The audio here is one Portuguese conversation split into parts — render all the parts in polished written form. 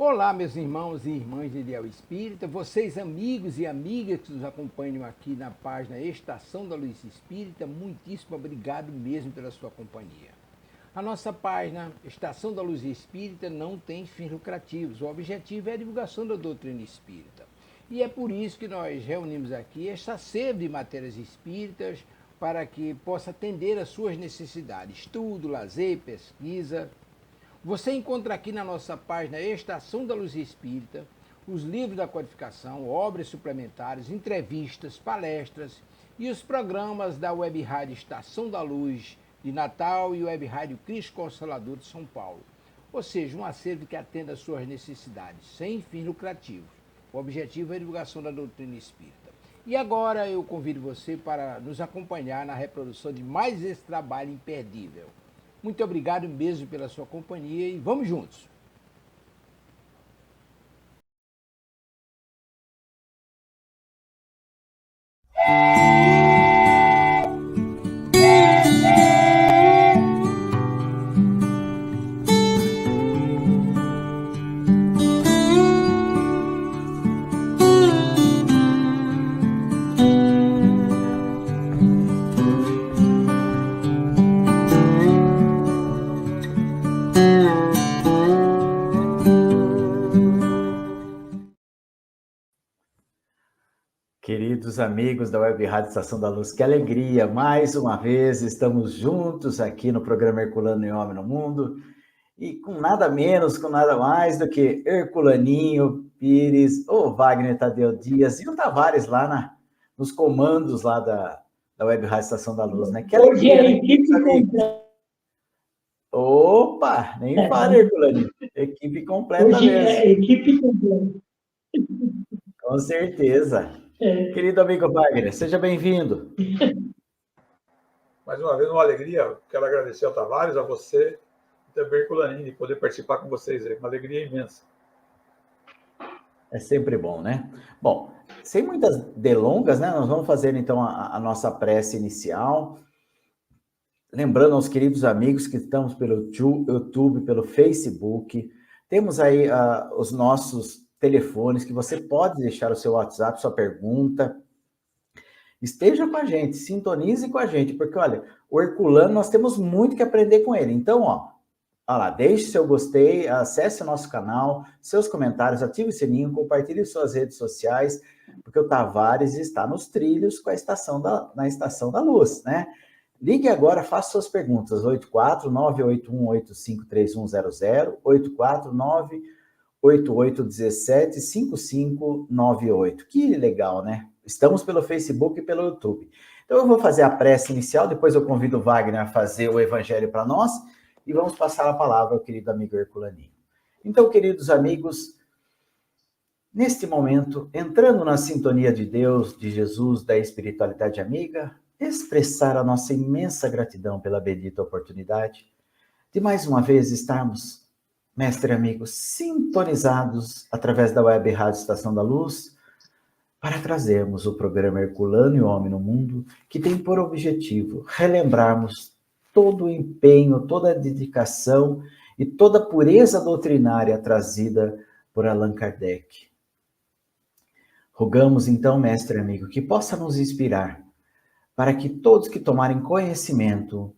Olá, meus irmãos e irmãs de Ideal Espírita, vocês amigos e amigas que nos acompanham aqui na página Estação da Luz Espírita, muitíssimo obrigado mesmo pela sua companhia. A nossa página Estação da Luz Espírita não tem fins lucrativos, o objetivo é a divulgação da doutrina espírita. E é por isso que nós reunimos aqui esta sede de matérias espíritas para que possa atender às suas necessidades, estudo, lazer, pesquisa. Você encontra aqui na nossa página Estação da Luz Espírita os livros da codificação, obras suplementares, entrevistas, palestras e os programas da Web Rádio Estação da Luz de Natal e Web Rádio Cristo Consolador de São Paulo. Ou seja, um acervo que atenda às suas necessidades, sem fins lucrativos. O objetivo é a divulgação da doutrina espírita. E agora eu convido você para nos acompanhar na reprodução de mais esse trabalho imperdível. Muito obrigado mesmo pela sua companhia e vamos juntos! Queridos amigos da Web Rádio Estação da Luz, que alegria! Mais uma vez estamos juntos aqui no programa Herculano e Homem no Mundo, e com nada menos, com nada mais do que Herculaninho Pires, o Wagner Tadeu Dias e o Tavares lá nos comandos lá da Web Rádio Estação da Luz, né? Que Hoje alegria, é a né, equipe completa. Opa, nem fala, Herculaninho. Equipe completa Hoje mesmo. é a equipe completa. Com certeza. Querido amigo Wagner, seja bem-vindo. Mais uma vez, uma alegria. Quero agradecer ao Tavares, a você e também ao Herculaninho de poder participar com vocês aí. Uma alegria imensa. É sempre bom, né? Bom, sem muitas delongas, né? Nós vamos fazer, então, a nossa prece inicial. Lembrando aos queridos amigos que estamos pelo YouTube, pelo Facebook. Temos aí os nossos telefones, que você pode deixar o seu WhatsApp, sua pergunta. Esteja com a gente, sintonize com a gente, porque, olha, o Herculano, nós temos muito que aprender com ele. Então, olha lá, deixe seu gostei, acesse o nosso canal, seus comentários, ative o sininho, compartilhe suas redes sociais, porque o Tavares está nos trilhos com na Estação da Luz, né? Ligue agora, faça suas perguntas, 84981853100, 84988175598. Que legal, né? Estamos pelo Facebook e pelo YouTube. Então eu vou fazer a prece inicial, depois eu convido o Wagner a fazer o evangelho para nós e vamos passar a palavra ao querido amigo Herculaninho. Então, queridos amigos, neste momento, entrando na sintonia de Deus, de Jesus, da espiritualidade amiga, expressar a nossa imensa gratidão pela bendita oportunidade de mais uma vez estarmos, mestre amigo, sintonizados através da Web Rádio Estação da Luz para trazermos o programa Herculano e o Homem no Mundo, que tem por objetivo relembrarmos todo o empenho, toda a dedicação e toda a pureza doutrinária trazida por Allan Kardec. Rogamos então, mestre amigo, que possa nos inspirar para que todos que tomarem conhecimento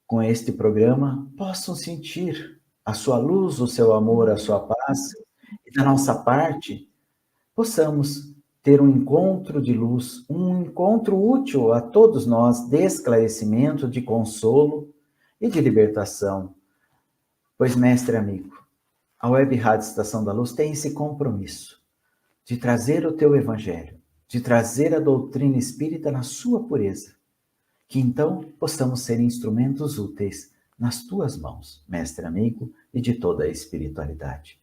com este programa possam sentir a sua luz, o seu amor, a sua paz, e da nossa parte possamos ter um encontro de luz, um encontro útil a todos nós, de esclarecimento, de consolo e de libertação. Pois, mestre amigo, a Web Rádio Estação da Luz tem esse compromisso de trazer o teu evangelho, de trazer a doutrina espírita na sua pureza, que então possamos ser instrumentos úteis nas tuas mãos, mestre amigo, e de toda a espiritualidade.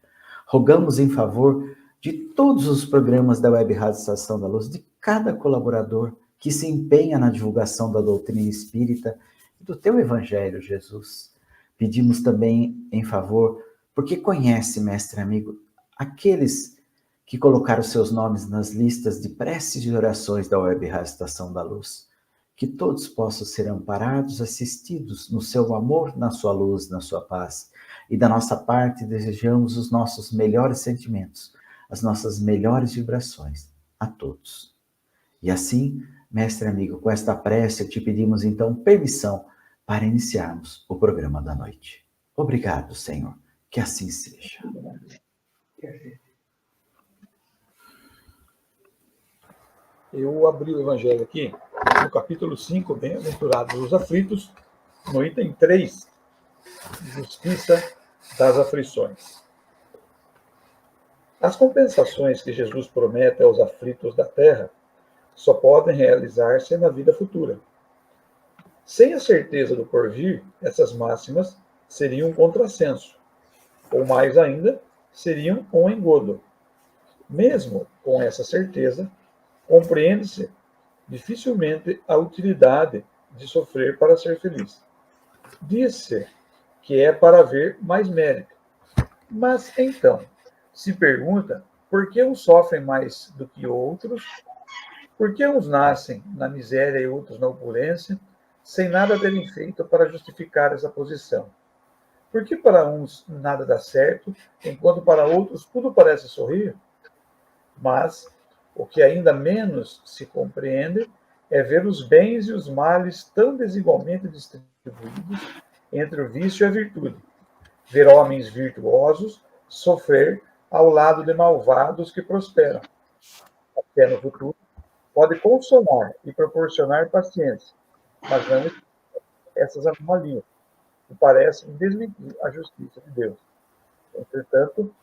Rogamos em favor de todos os programas da Web Rádio Estação da Luz, de cada colaborador que se empenha na divulgação da doutrina espírita e do teu evangelho, Jesus. Pedimos também em favor, porque conhece, mestre amigo, aqueles que colocaram seus nomes nas listas de preces e orações da Web Rádio Estação da Luz, que todos possam ser amparados, assistidos no seu amor, na sua luz, na sua paz. E da nossa parte, desejamos os nossos melhores sentimentos, as nossas melhores vibrações a todos. E assim, mestre amigo, com esta prece, te pedimos então permissão para iniciarmos o programa da noite. Obrigado, Senhor, que assim seja. Eu abri o Evangelho aqui, no capítulo 5, Bem-aventurados os aflitos, no item 3, Justiça das aflições. As compensações que Jesus promete aos aflitos da terra só podem realizar-se na vida futura. Sem a certeza do porvir, essas máximas seriam um contrassenso, ou mais ainda, seriam um engodo. Mesmo com essa certeza, compreende-se dificilmente a utilidade de sofrer para ser feliz. Diz-se que é para haver mais mérito. Mas então, se pergunta por que uns sofrem mais do que outros, por que uns nascem na miséria e outros na opulência, sem nada terem feito para justificar essa posição? Por que para uns nada dá certo, enquanto para outros tudo parece sorrir? Mas o que ainda menos se compreende é ver os bens e os males tão desigualmente distribuídos entre o vício e a virtude. Ver homens virtuosos sofrer ao lado de malvados que prosperam. A fé no futuro pode consolar e proporcionar paciência, mas não essas anomalias, que parecem desmentir a justiça de Deus. Entretanto,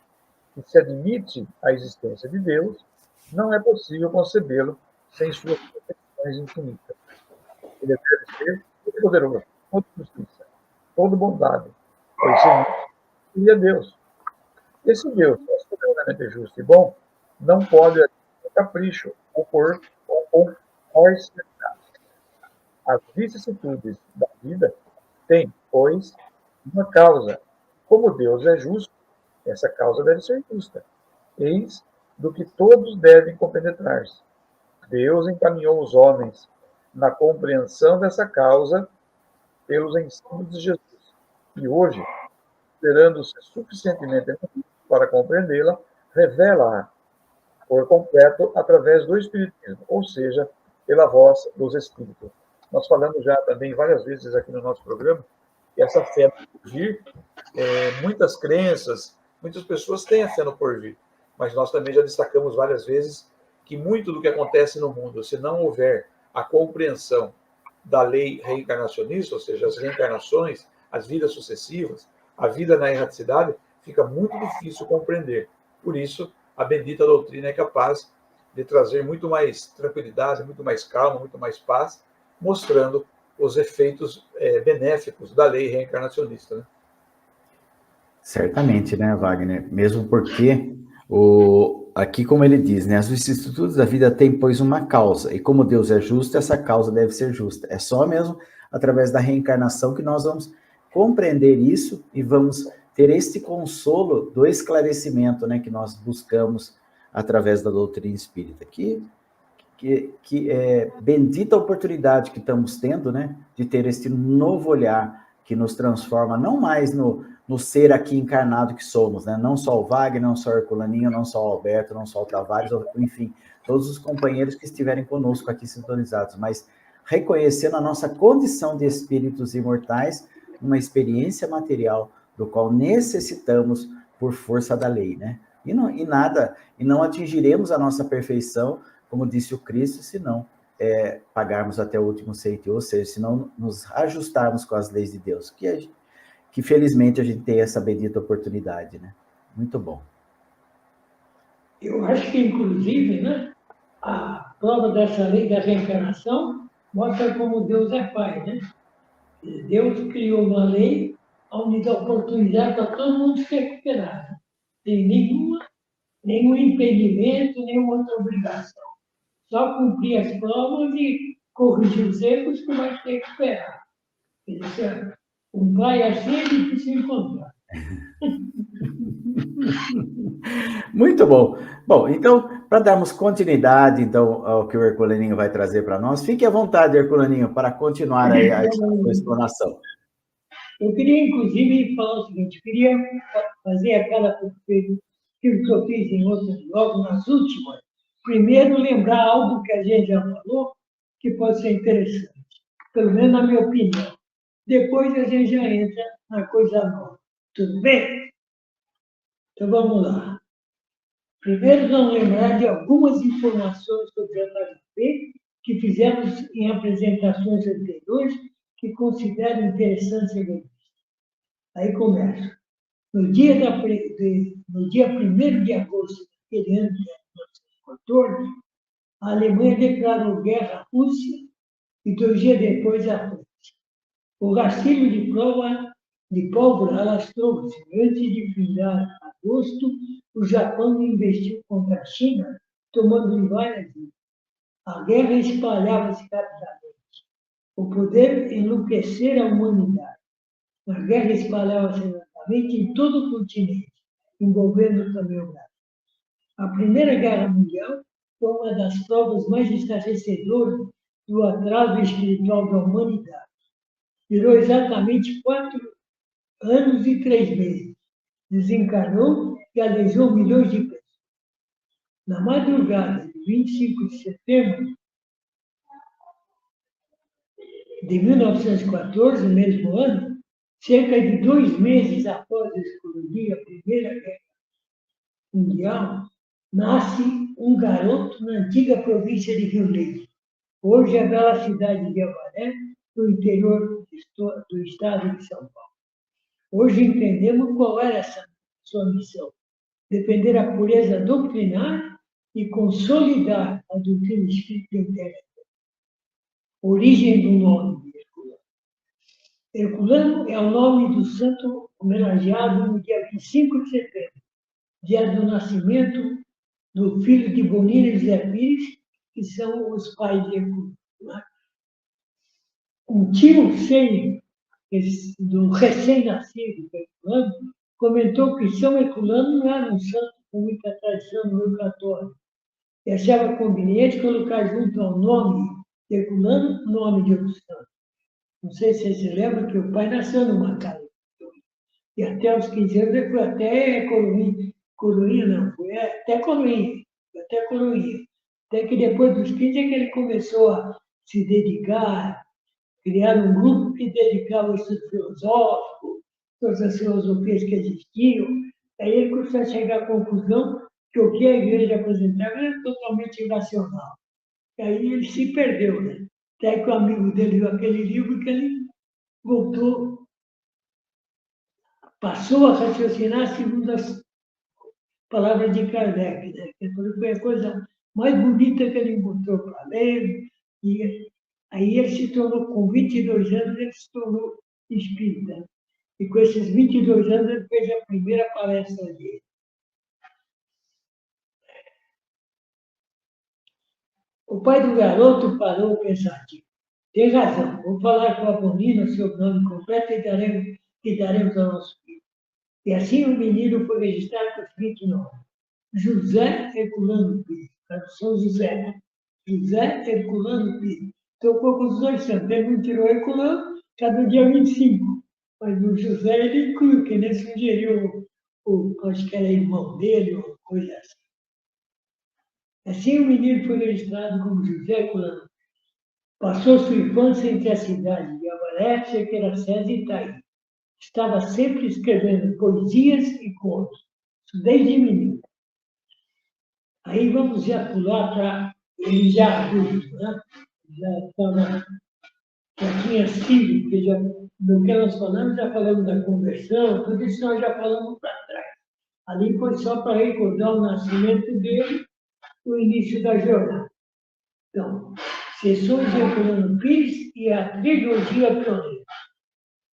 se se admite a existência de Deus, não é possível concebê-lo sem suas perfeições infinitas. Ele deve ser todo poderoso, toda justiça, toda bondade, pois seria Deus. Esse Deus, soberanamente justo e bom, não pode agir por capricho ou por parcialidade. As vicissitudes da vida têm, pois, uma causa. Como Deus é justo, essa causa deve ser justa. Eis do que todos devem compenetrar-se. Deus encaminhou os homens na compreensão dessa causa pelos ensinos de Jesus. E hoje, considerando-se suficientemente para compreendê-la, revela-a por completo através do Espiritismo, ou seja, pela voz dos Espíritos. Nós falamos já também várias vezes aqui no nosso programa que essa fé no porvir, muitas crenças, muitas pessoas têm a fé no porvir, mas nós também já destacamos várias vezes que muito do que acontece no mundo, se não houver a compreensão da lei reencarnacionista, ou seja, as reencarnações, as vidas sucessivas, a vida na erraticidade, fica muito difícil compreender. Por isso, a bendita doutrina é capaz de trazer muito mais tranquilidade, muito mais calma, muito mais paz, mostrando os efeitos benéficos da lei reencarnacionista. Né? Certamente, né, Wagner? Mesmo porque, aqui como ele diz, né, as vicissitudes da vida têm, pois, uma causa, e como Deus é justo, essa causa deve ser justa. É só mesmo através da reencarnação que nós vamos compreender isso e vamos ter este consolo do esclarecimento, né, que nós buscamos através da doutrina espírita. Que é bendita a oportunidade que estamos tendo, né, de ter este novo olhar que nos transforma não mais no ser aqui encarnado que somos, né, não só o Wagner, não só o Herculaninho, não só o Alberto, não só o Tavares, enfim, todos os companheiros que estiverem conosco aqui sintonizados, mas reconhecendo a nossa condição de espíritos imortais, uma experiência material do qual necessitamos por força da lei, né? E não atingiremos a nossa perfeição, como disse o Cristo, se não pagarmos até o último centavo, ou seja, se não nos ajustarmos com as leis de Deus, que felizmente a gente tem essa bendita oportunidade, né? Muito bom. Eu acho que, inclusive, né, a prova dessa lei da reencarnação mostra como Deus é Pai, né? Deus criou uma lei onde dá oportunidade para todo mundo se recuperar. Tem nenhum impedimento, nenhuma outra obrigação. Só cumprir as provas e corrigir os erros que vai se recuperar. Um pai assim é difícil encontrar. Muito bom. Bom, então, para darmos continuidade então, ao que o Herculaninho vai trazer para nós, fique à vontade, Herculaninho, para continuar aí a sua explanação. Eu queria, inclusive, falar o seguinte, queria fazer aquela que eu fiz em outras, logo nas últimas. Primeiro, lembrar algo que a gente já falou, que pode ser interessante, pelo menos na minha opinião. Depois a gente já entra na coisa nova. Tudo bem? Então vamos lá. Primeiro, vamos lembrar de algumas informações sobre a JP que fizemos em apresentações anteriores que considero interessantes ser revistas. Aí começa. No dia 1º de agosto daquele ano de 1914, a Alemanha declarou guerra à Rússia e 2 dias depois à França. O rastilho de pólvora alastrou-se. Antes de findar agosto, o Japão investiu contra a China, tomando várias vidas. A guerra espalhava-se rapidamente. O poder enlouquecera a humanidade. A guerra espalhava-se rapidamente em todo o continente, envolvendo também o Brasil. A Primeira Guerra Mundial foi uma das provas mais estarrecedoras do atraso espiritual da humanidade. Durou exatamente 4 anos e 3 meses. Desencarnou e aleijou milhões de pessoas. Na madrugada de 25 de setembro de 1914, mesmo ano, cerca de 2 meses após explodir a Primeira Guerra Mundial, nasce um garoto na antiga província de Rio Negro, hoje a bela cidade de Avaré, no interior do estado de São Paulo. Hoje entendemos qual era essa sua missão: defender a pureza doutrinária e consolidar a doutrina espírita interna. Origem do nome de Herculano. Herculano é o nome do santo homenageado no dia 25 de setembro, dia do nascimento do filho de Bonino e José Pires, que são os pais de Herculano. Um tio do recém-nascido Herculano comentou que São Herculano não era um santo com muita tradição no meio católico. E achava conveniente colocar junto ao nome de Herculano o nome de outro santo. Não sei se você se lembra que o pai nasceu numa casa. E até os 15 anos ele foi até Coroinha não, foi até Coroinha. Até que depois dos 15 é que ele começou a se dedicar, criar um grupo que dedicava ao estudo filosófico, todas as filosofias que existiam. Aí ele começou a chegar à conclusão que o que a igreja apresentava era totalmente irracional. E aí ele se perdeu, né? Até que o amigo dele viu aquele livro que ele voltou, passou a raciocinar segundo as palavras de Kardec, né? Que foi a coisa mais bonita que ele encontrou para ler. E aí ele se tornou, com 22 anos, ele se tornou espírita. E com esses 22 anos ele fez a primeira palestra dele. O pai do garoto parou pensativo. Tem razão, vou falar com a Bonina sobre o nome completo e daremos ao nosso filho. E assim o menino foi registrado com o seguinte nome: José Herculano Pires. Tradução José, né? José Herculano Pires. Tocou com os 2 santos. Ele não tirou Herculano, cada dia 25. Mas o José ele incluiu, que ele sugeriu acho que era irmão dele, ou coisa assim. Assim o menino foi registrado como José Herculano. Passou sua infância entre a cidade de Avaré, Sequeira-César e Itaí. Estava sempre escrevendo poesias e contos, desde menino. Aí vamos já pular para ele já adulto, né? Já tinha sido, porque do que nós falamos, já falamos da conversão, tudo isso nós já falamos para trás. Ali foi só para recordar o nascimento dele, o início da jornada. Então, Sessões de Herculano Pires e a Trilogia Pioneira.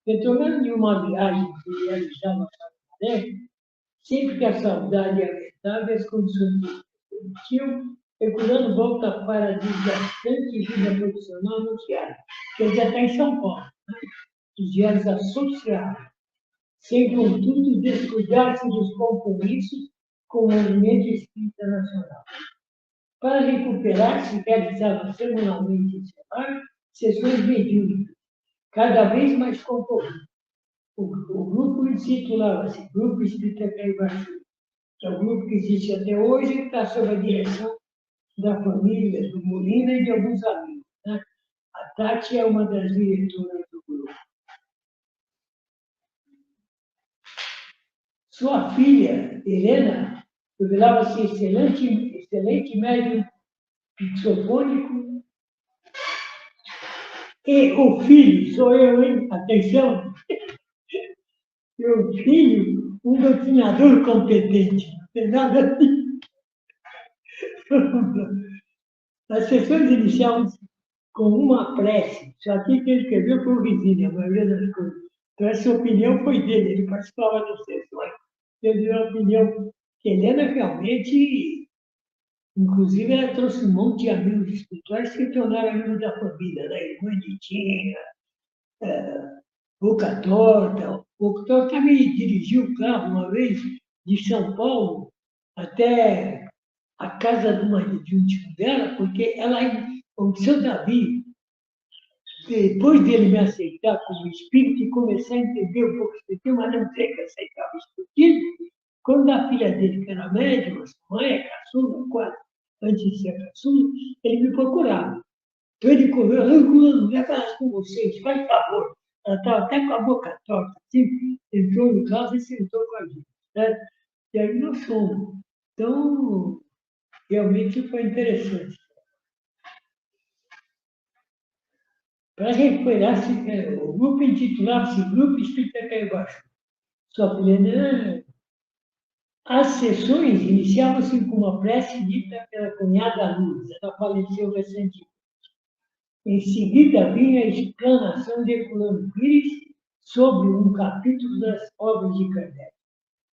Retornando de uma viagem que ele realizava a Samaré, sempre que a saudade aumentava e as condições permitiam, Herculano volta para a desgastante vida profissional no teatro, que ele já está em São Paulo, né? Os diários associados. sem, contudo, descuidar-se dos compromissos com o movimento espírita nacional. Para recuperar-se, realizava semanalmente em seu lar sessões mediúnicas, cada vez mais concorridas. O grupo intitulava-se Grupo Espírita Caibaçu, que é o grupo que existe até hoje, que está sob a direção da família do Molina e de alguns amigos. Né? A Tati é uma das diretoras do grupo. Sua filha, Helena, revelava-se excelente médium psicofônico. E o filho, sou eu, hein? Atenção! Meu filho, um doutrinador competente. Não tem nada a ver. As sessões iniciavam-se com uma prece. Isso aqui que ele escreveu por Virgínia, a maioria das coisas. Então, essa opinião foi dele, ele participava das sessões. Ele deu a opinião que Helena realmente, inclusive, ela trouxe um monte de amigos espirituais que se tornaram amigos da família, né? Irmã de Tina, Boca Torta. Boca Torta me dirigiu o carro uma vez de São Paulo até a casa de um tio dela, porque ela, o seu Davi, depois dele me aceitar como espírito e começar a entender um pouco o espiritismo, mas não sei que aceitava o espiritismo, quando a filha dele, que era médium, a mãe é caçula, quase, antes de ser caçula, ele me procurava. Então ele correu, não vai falar com vocês, faz favor. Ela estava até com a boca torta, assim, entrou no carro e sentou com a gente. Né? E aí nós fomos. Então, realmente foi interessante. Para recuperar-se, o grupo intitulava-se Grupo Espírita Caibaçu. Sua plena. As sessões iniciavam-se com uma prece dita pela cunhada Lourdes. Ela faleceu recentemente. Em seguida, vinha a explanação de Herculano Pires sobre um capítulo das obras de Kardec.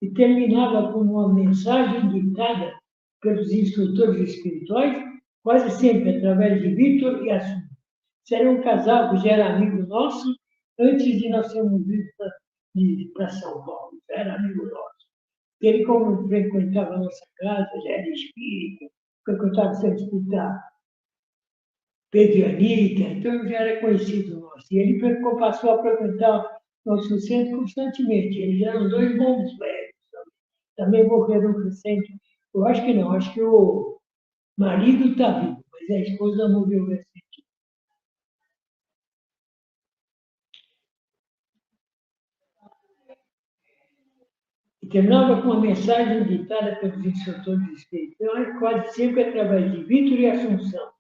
E terminava com uma mensagem ditada pelos instrutores espirituais, quase sempre através de Vítor e Assunção. Esse era um casal que já era amigo nosso antes de nós sermos vindo para São Paulo. Já era amigo nosso. Ele, como frequentava a nossa casa, já era espírita, frequentava o centro espírita Pedro e Anitta, então já era conhecido nosso. E ele passou a frequentar nosso centro constantemente. Eles eram dois bons velhos. Também morreram recente. Eu acho que não, acho que o marido está vivo, mas a esposa morreu recente. E terminava com uma mensagem ditada pelos instrutores espirituais, quase sempre através de Vítor e Assunção,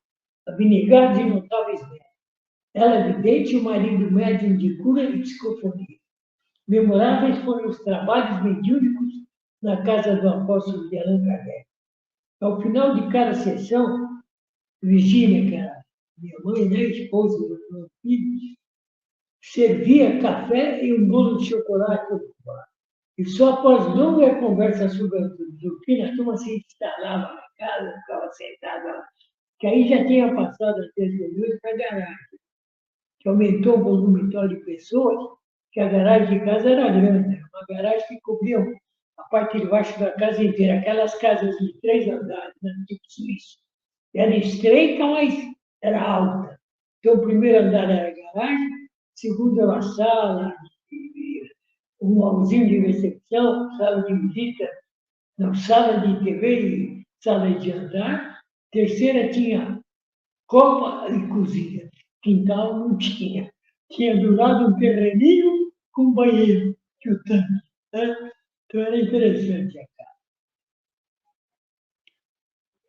abnegados e notáveis médicos. Ela vidente e o marido médium de cura e psicofonia. Memoráveis foram os trabalhos mediúnicos na casa do apóstolo de Allan Kardec. Ao final de cada sessão, Virgínia, que era minha mãe, né, esposa do meu filho, servia café e um bolo de chocolate ao bar. E só após longa conversa sobre a doutrina, a turma se instalava na casa, ficava sentada lá. Que aí já tinha passado as 10 minutos para a garagem. Que aumentou o volume tal de pessoas, que a garagem de casa era grande. Era uma garagem que cobria a parte de baixo da casa inteira. Aquelas casas de 3 andares, né, tipo suíço. Era estreita, mas era alta. Então, o primeiro andar era a garagem, o segundo era a sala, um hallzinho de recepção, sala de visita, não, sala de TV e sala de jantar. Terceira tinha copa e cozinha. Quintal não tinha. Tinha do lado um terreninho com banheiro, que o tanque. Né? Então era interessante a casa.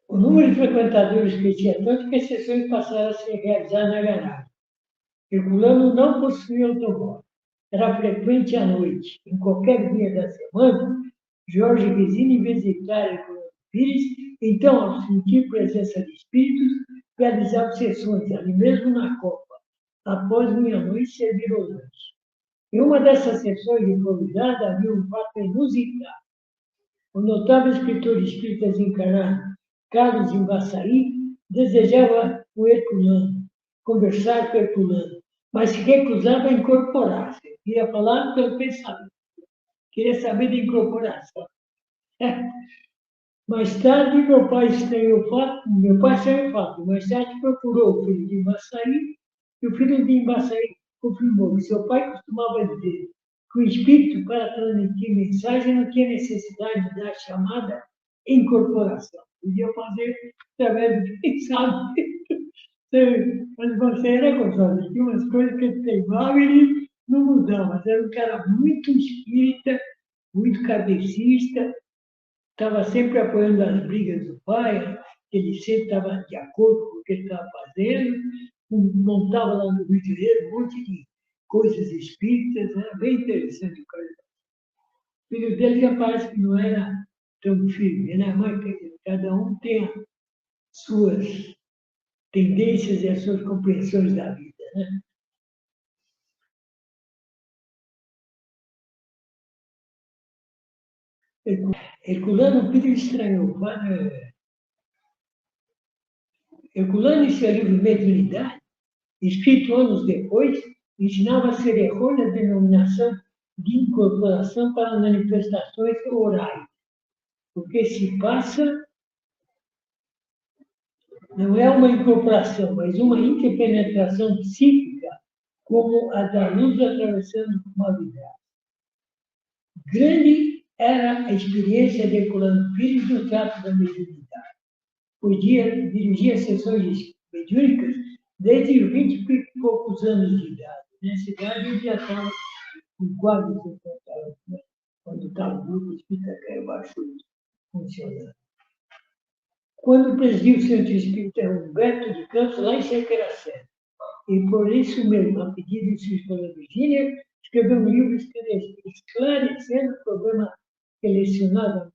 O número de frequentadores crescia tanto que as sessões passaram a ser realizadas na garagem. Herculano não possuía automóvel. Era frequente à noite. Em qualquer dia da semana, Jorge Vezini visitava Herculano Pires, então, ao sentir presença de espíritos, realizava sessões ali mesmo na copa, após minha mãe servir o lanche. Em uma dessas sessões improvisadas havia um fato inusitado. O notável escritor espírita desencarnado Carlos Embaçaí desejava o Herculano, conversar com o Herculano, mas se recusava a incorporar-se, ia falar pelo pensamento. queria saber da incorporação. Mais tarde, meu pai estranhou o fato, mais tarde procurou o filho de Embaçaí, e o filho de Embaçaí confirmou que seu pai costumava dizer que o espírito, para transmitir mensagem, não tinha necessidade da chamada incorporação. Podia fazer através do pensamento. Mas você era gostoso, tinha umas coisas que ele teimava e ele não mudava, mas era um cara muito espírita, muito kardecista, estava sempre apoiando as brigas do pai, ele sempre estava de acordo com o que ele estava fazendo, montava lá no Rio de Janeiro um monte de coisas espíritas, era bem interessante o cara. O filho dele já parece que não era tão firme, né? Mas cada um tem as suas tendências e as suas compreensões da vida, né? Herculano Pires estranhou. Herculano, em seu livro Mediunidade, escrito anos depois, ensinava a ser errônea a denominação de incorporação para manifestações orais, porque se passa, não é uma incorporação, mas uma interpenetração psíquica, como a da luz atravessando uma vidraça. Grande era a experiência de Herculano Pires no trato da mediunidade. Dirigia sessões mediúnicas desde os 20 e poucos anos de idade. Nessa idade, ele já estava com quase 50 anos, né? Quando estava o grupo espírita Caio Baixo funcionando. Quando presidiu o Centro Espírita Humberto de Campos, lá em Cerqueira-Serra. E por isso mesmo, a pedido de sua esposa Virgínia, escreveu um livro esclarecendo o problema relacionado à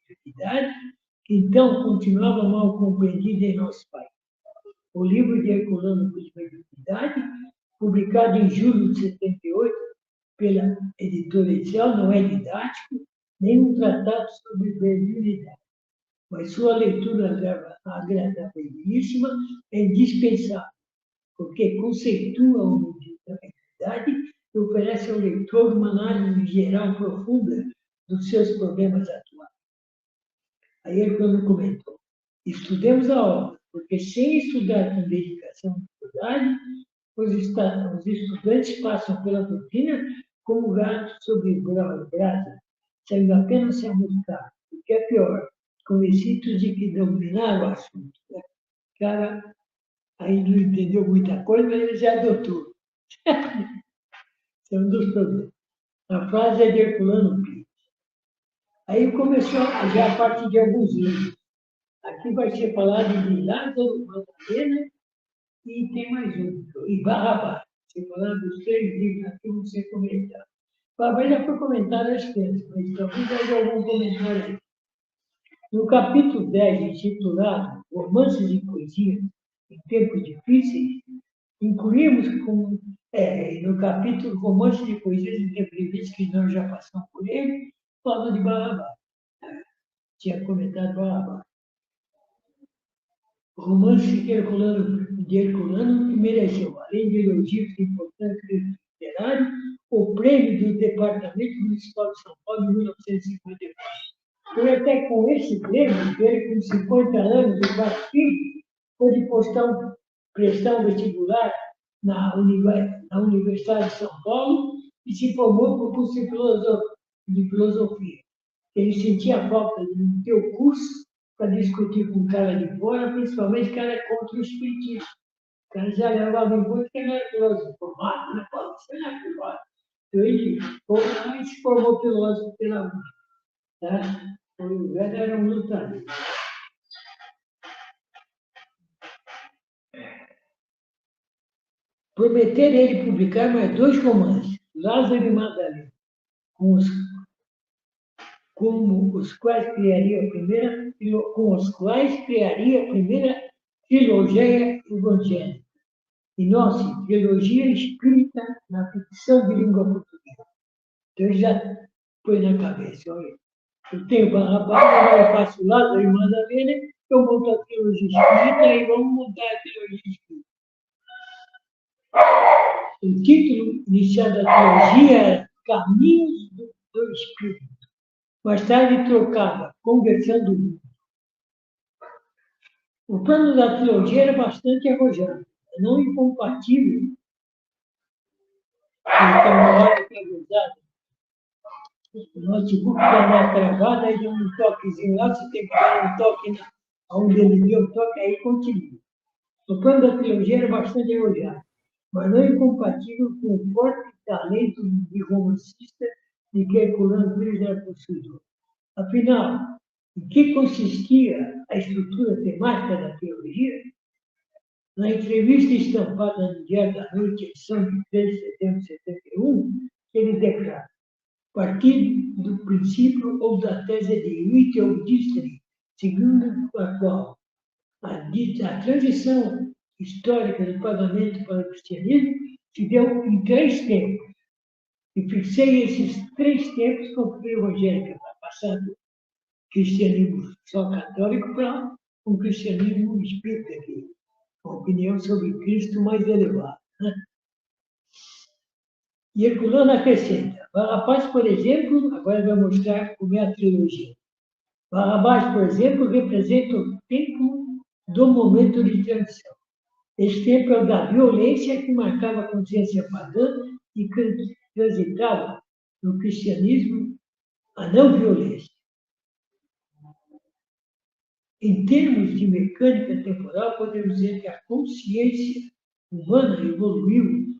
mediunidade, que então continuava mal compreendido em nosso país. O livro de Herculano Pires Mediunidade, publicado em julho de 78 pela editora Inicial, não é didático, nem um tratado sobre mediunidade, mas sua leitura agradabilíssima é indispensável, porque conceitua a mediunidade e oferece ao leitor uma análise geral profunda dos seus problemas atuais. Aí ele, quando comentou, estudemos a obra, porque sem estudar com dedicação e verdade, os estudantes passam pela doutrina como gato sobre brasa, saindo apenas se amoscar, o que é pior, convencidos de que dominaram o assunto. O cara ainda não entendeu muita coisa, mas ele já adotou. Esse é um dos problemas. A frase é de Herculano Pires. Aí começou já a partir de alguns livros. Aqui vai ser falado de Lázaro Madalena e tem mais um, e Barrabás. Você falando dos 3 livros aqui, vão ser comentados. Barrabás já foi comentado às vezes, mas talvez haja algum comentário aí. No capítulo 10, intitulado Romances e Poesias em Tempos Difíceis, incluímos no capítulo Romances e Poesias em Tempos Difíceis, que nós já passamos por ele, falando de Barrabás. Tinha comentado Barrabás. Romance de Herculano, que mereceu, além de elogios importantes literários, o prêmio do Departamento Municipal de São Paulo em 1954. Foi até com esse prêmio que ele, com 50 anos e 4 filhos, pôde prestar um vestibular na Universidade de São Paulo e se formou por curso de filosofia. Ele sentia falta de não ter o curso para discutir com o cara de fora, principalmente cara contra o espiritismo. O cara já levava em conta que ele era filósofo formado, né? Você não é filósofo. Então ele foi lá e se formou filósofo pela USP. Tá? O velho era um lutador. Prometeram ele publicar mais 2 romances, Lázaro e Madalena, com os quais criaria a primeira trilogia evangélica. E nossa, trilogia espírita na ficção de língua portuguesa. Então ele já põe na cabeça, olha, eu tenho Barrabás, agora eu faço Lázaro e Madalena, eu monto a trilogia espírita e vamos montar a trilogia espírita. O título inicial da trilogia era Caminhos do espírito. Mais tarde trocava, conversando. O plano da trilogia era bastante arrojado, não incompatível, porque uma hora que é usado, o notebook está mais travado, aí dá um toquezinho lá, você tem que dar um toque onde ele deu o toque, aí continua. O plano da trilogia era bastante arrojado, mas não incompatível com o forte talento de romancista de que Herculano Pires era possuidor. Afinal, em que consistia a estrutura temática da trilogia? Na entrevista estampada no Diário da Noite, edição de 3 de setembro de 71, ele declara: partindo do princípio ou da tese de Witt ou Distri, segundo a qual a transição histórica do pagamento para o cristianismo se deu em 3 tempos. E fixei esses 3 tempos com o evangélico, passado do cristianismo só católico para um cristianismo espírita, uma opinião sobre Cristo mais elevada. Né? E Herculano acrescenta: Barrabás, por exemplo, agora vai mostrar como é a trilogia. Barrabás, por exemplo, representa o tempo do momento de transição. Esse tempo é o da violência que marcava a consciência pagã e transitava no cristianismo a não violência. Em termos de mecânica temporal, podemos dizer que a consciência humana evoluiu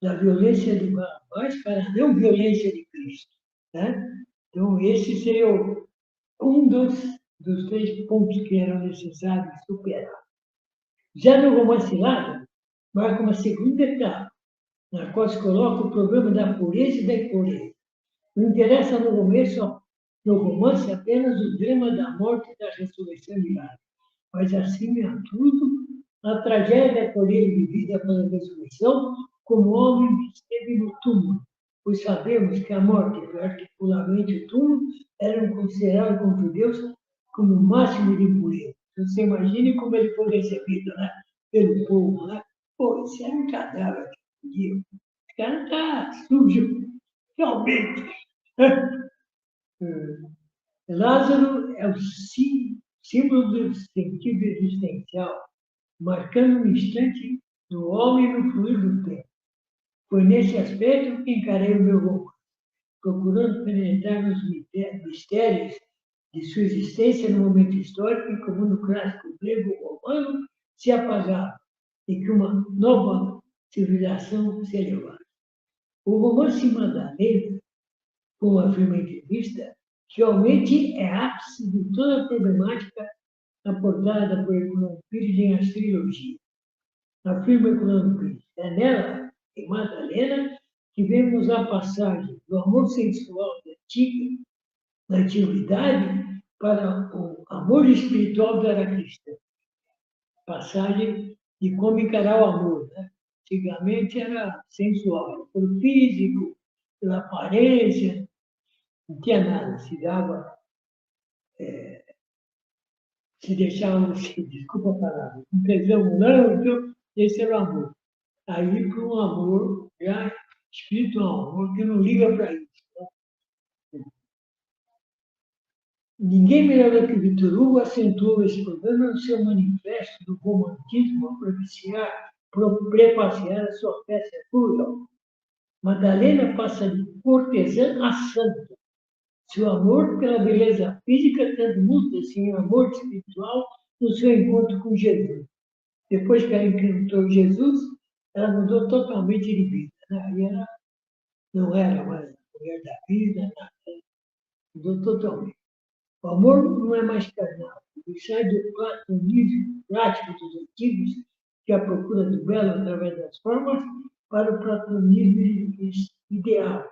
da violência de Barrabás para a não violência de Cristo. Né? Então, esse seria um dos 3 pontos que eram necessários superar. Já no romance Lázaro, marca uma segunda etapa, na qual se coloca o problema da pureza e da impureza. Não interessa no romance apenas o drama da morte e da ressurreição de Lázaro, mas, acima de tudo, a tragédia por ele vivida pela ressurreição, como homem que esteve no túmulo, pois sabemos que a morte, particularmente o túmulo, eram considerados como judeus como o máximo de impureza. Então, você imagine como ele foi recebido, né, pelo povo. Né? Pô, isso era um cadáver de judeu. Esse cara está sujo, realmente. Lázaro é o símbolo do sentido existencial, marcando um instante do homem no fluir do tempo. Foi nesse aspecto que encarei o meu romance, procurando penetrar nos mistérios de sua existência no momento histórico em que o mundo clássico grego-romano se apagava e que uma nova civilização se elevava. O romance Madalena, como afirma a entrevista, realmente é ápice de toda a problemática aportada por Herculano Pires em As Trilogias. Afirma Herculano Pires: é nela, em Madalena, que vemos a passagem do amor sensual da antiguidade para o amor espiritual da era cristã. Passagem de como encarar o amor. Né? Antigamente era sensual, pelo físico, pela aparência, não tinha nada, se dava, se deixava, desculpa a palavra, um tesão, não, então, esse era o amor. Aí para um amor já espiritual, um amor que não liga para isso. Ninguém melhor do que Victor Hugo acentuou esse problema no seu manifesto do romantismo ao prefaciar a sua peça Cruel. Madalena passa de cortesã a santa. Seu amor pela beleza física transmuta-se em amor espiritual no seu encontro com Jesus. Depois que ela encontrou Jesus, ela mudou totalmente de vida. Né? Ela não era mais a mulher da vida, nada. Mudou totalmente. O amor não é mais carnal, ele sai do platonismo prático dos antigos, que é a procura do belo através das formas, para o platonismo ideal,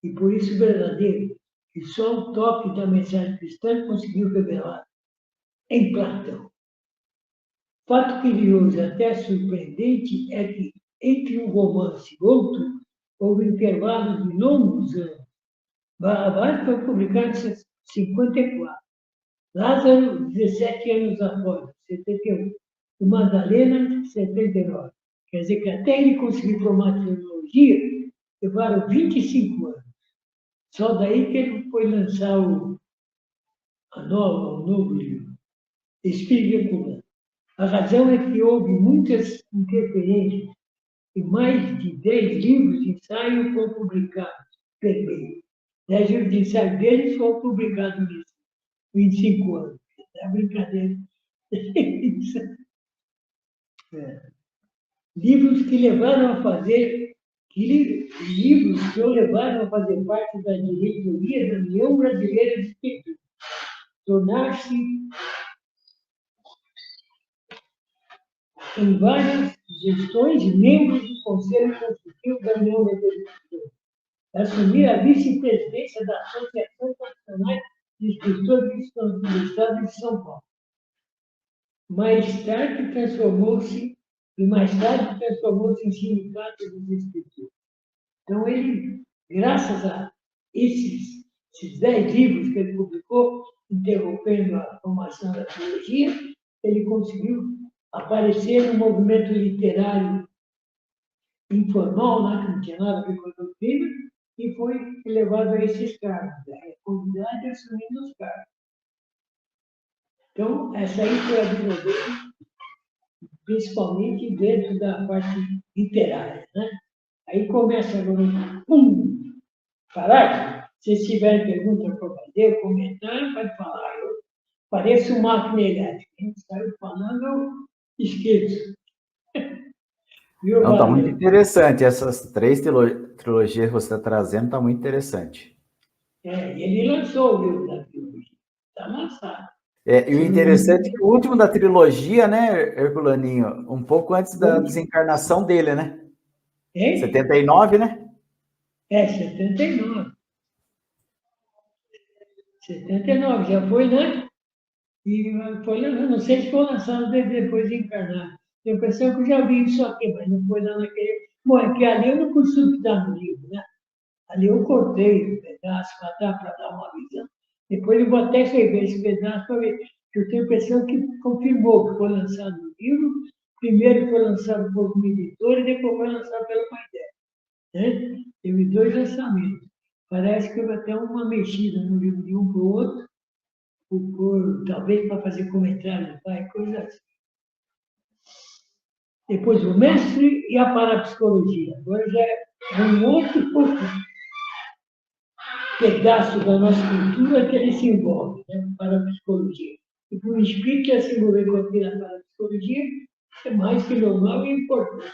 e por isso verdadeiro, que só o toque da mensagem cristã conseguiu revelar em Platão. Fato curioso e até surpreendente é que, entre um romance e outro, houve intervalos de longos anos. Barrabás foi publicado em 54. Lázaro, 17 anos após, 71. E Madalena, 79. Quer dizer que até ele conseguir formar a trilogia, levaram 25 anos. Só daí que ele foi lançar o novo livro, Espírito Herculano. A razão é que houve muitas interferências e mais de 10 livros de ensaio foram publicados pelo meio. 10 livros de ensaio deles foram publicados nisso, 25 anos. É brincadeira. Livros que levaram a fazer, livros que o levaram a fazer parte da diretoria da União Brasileira de Espírito, tornar-se em várias gestões membros do Conselho Consultivo da União Brasileira de Espírito. Assumir a vice-presidência da Associação Profissional de Escritores do Estado de São Paulo. Mais tarde transformou-se em sindicato dos escritores. Então, ele, graças a esses 10 livros que ele publicou, interrompendo a formação da teologia, ele conseguiu aparecer no movimento literário informal, lá que não tinha nada a ver com a doutrina, e foi elevado a esses cargos, a convidado e assumindo os cargos. Então, essa aí foi a vida dele, principalmente dentro da parte literária, né? Aí começa agora, parar. Se tiverem pergunta para fazer, comentário, pode falar. Eu pareço um máquina elétrica. A gente saiu falando, eu esqueço. Não, está muito interessante. Essas 3 trilogias que você está trazendo, está muito interessante. Ele lançou o livro da trilogia. Está lançado. E o interessante é que o último da trilogia, né, Herculaninho, um pouco antes da desencarnação dele, né? 79, né? 79. 79, já foi, né? E foi, não sei se foi lançado depois de encarnar. Tenho a impressão que eu já vi isso aqui, mas não foi lá naquele. Bom, é que ali eu não consigo dar no livro, né? Ali eu cortei um pedaço para dar uma visão. Depois eu vou até rever esse pedaço para ver. Eu tenho a impressão que confirmou que foi lançado no livro. Primeiro foi lançado por um editor e depois foi lançado pelo pai dela. Né? Teve 2 lançamentos. Parece que houve até uma mexida no livro de um para o outro, talvez para fazer comentário do pai, coisa assim. Depois o mestre e a parapsicologia. Agora já é um outro pedaço da nossa cultura que ele se envolve, né? Parapsicologia. E por um espírito a se envolver com a parapsicologia é mais que normal e importante.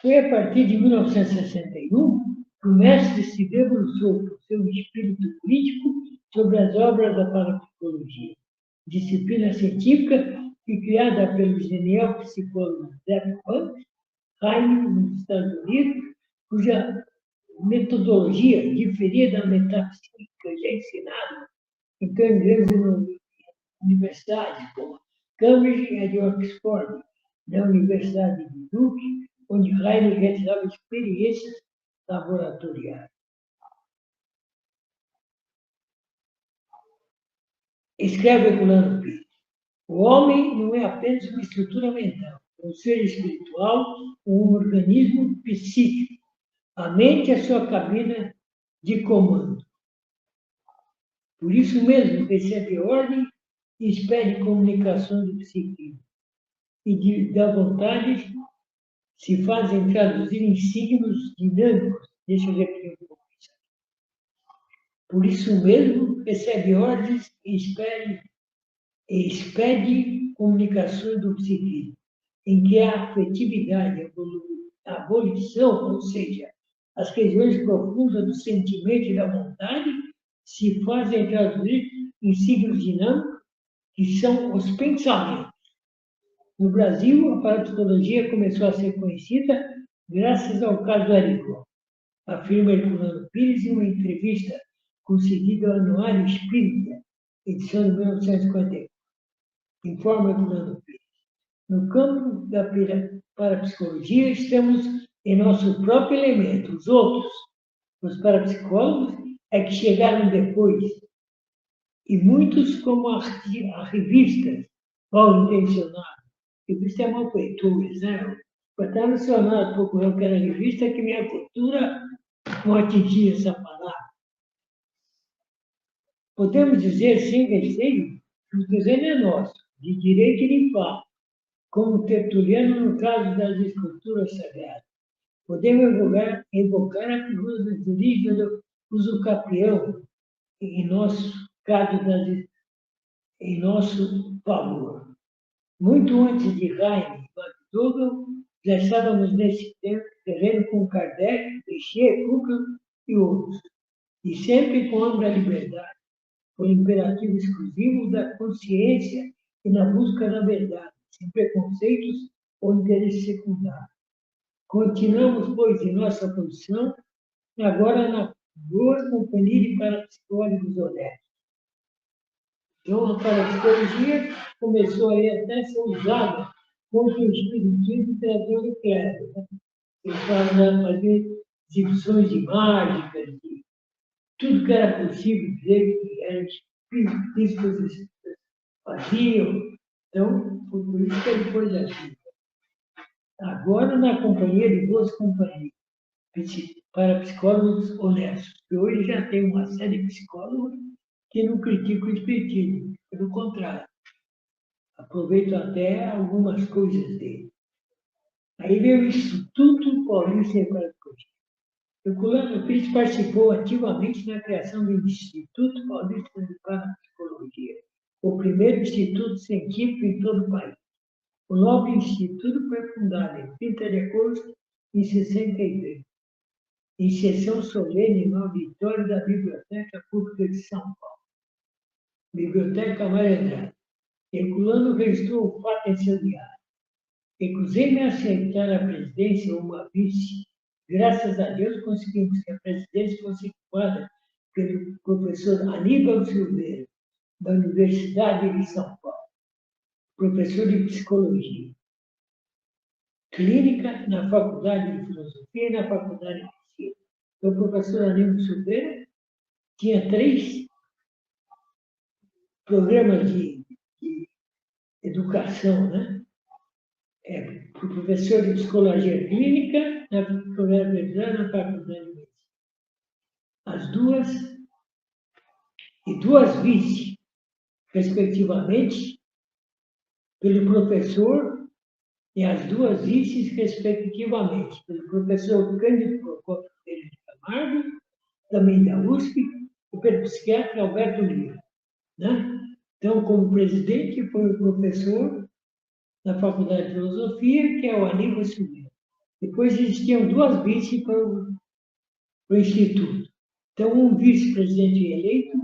Foi a partir de 1961 que o mestre se debruçou por seu espírito crítico sobre as obras da parapsicologia, disciplina científica que, criada pelo genial psicólogo Zé Heine, nos Estados Unidos, cuja metodologia diferia da metafísica já ensinada em grandes universidades, como Cambridge e de Oxford, na Universidade de Duke, onde Heine realizava experiências laboratoriais. Escreve Herculano Pires: o homem não é apenas uma estrutura mental, é um ser espiritual, um organismo psíquico. A mente é sua cabina de comando. Por isso mesmo, recebe ordem e espere comunicação do psiquismo. E da vontade se fazem traduzir em signos dinâmicos. Deixa eu repetir um pouco isso. Por isso mesmo, recebe ordens e expede comunicações do psiquismo, em que a afetividade, a abolição, ou seja, as regiões profundas do sentimento e da vontade, se fazem traduzir em signos dinâmicos, que são os pensamentos. No Brasil, a parapsicologia começou a ser conhecida graças ao caso do Arigó, afirma Herculano Pires em uma entrevista concedida ao Anuário Espírita, edição de 1954. Informa Herculano Pires. No campo da parapsicologia, estamos em nosso próprio elemento. Os outros, os parapsicólogos, é que chegaram depois. E muitos, como a revistas mal intencionadas, revista é malfeitores, né? Para estar mencionado, procurando que era revista, que minha cultura vão atingir essa palavra. Podemos dizer, sem receio, que o terreno é nosso, de direito e de fato, como Tertuliano no caso das esculturas sagradas. Podemos evocar a figura do líder usucapião em nosso caso, em nosso favor. Muito antes de Heine e McDougall, já estávamos nesse terreno com Kardec, Piaget, Kukan e outros, e sempre com ambos a liberdade, com o imperativo exclusivo da consciência e na busca da verdade, sem preconceitos ou interesses secundários. Continuamos, pois, em nossa posição, agora na boa companhia de parapsicólogos honestos. Então, a parapsicologia começou aí até a ser usada contra o espiritismo trazendo o clero. Né? Eles fazer exibições de mágicas, de tudo que era possível dizer que eram espiritistas faziam. Então, foi por isso que ele foi assim. Agora, na companhia de boas companhias, para psicólogos honestos, que hoje já tem uma série de psicólogos que não criticam o espiritismo, pelo contrário, aproveitam até algumas coisas dele. Aí veio o Instituto Paulista de Parapsicologia. O Culano Pires participou ativamente na criação do Instituto Paulista de Parapsicologia, o primeiro instituto científico em todo o país. O novo instituto foi fundado em 30 de agosto de 63, em sessão solene no auditório da Biblioteca Pública de São Paulo, Biblioteca Mário Andrade. Herculano registrou o fato em seu diário. Recusei-me a aceitar a presidência ou uma vice. Graças a Deus conseguimos que a presidência fosse ocupada pelo professor Aníbal Silveira, da Universidade de São Paulo, professor de psicologia clínica na Faculdade de Filosofia e na Faculdade de Medicina. Então, o professor Aníbal Silveira tinha 3 programas de educação, né? O professor de psicologia clínica na Faculdade de Medicina. As duas vice, respectivamente, pelo professor e as 2 vices, respectivamente, pelo professor Cândido Procópio Pereira de Camargo, também da USP, e pelo psiquiatra Alberto Lira. Né? Então, como presidente, foi o professor da Faculdade de Filosofia, que é o Aníbal Silveira. Depois existiam 2 vices para o Instituto. Então, um vice-presidente eleito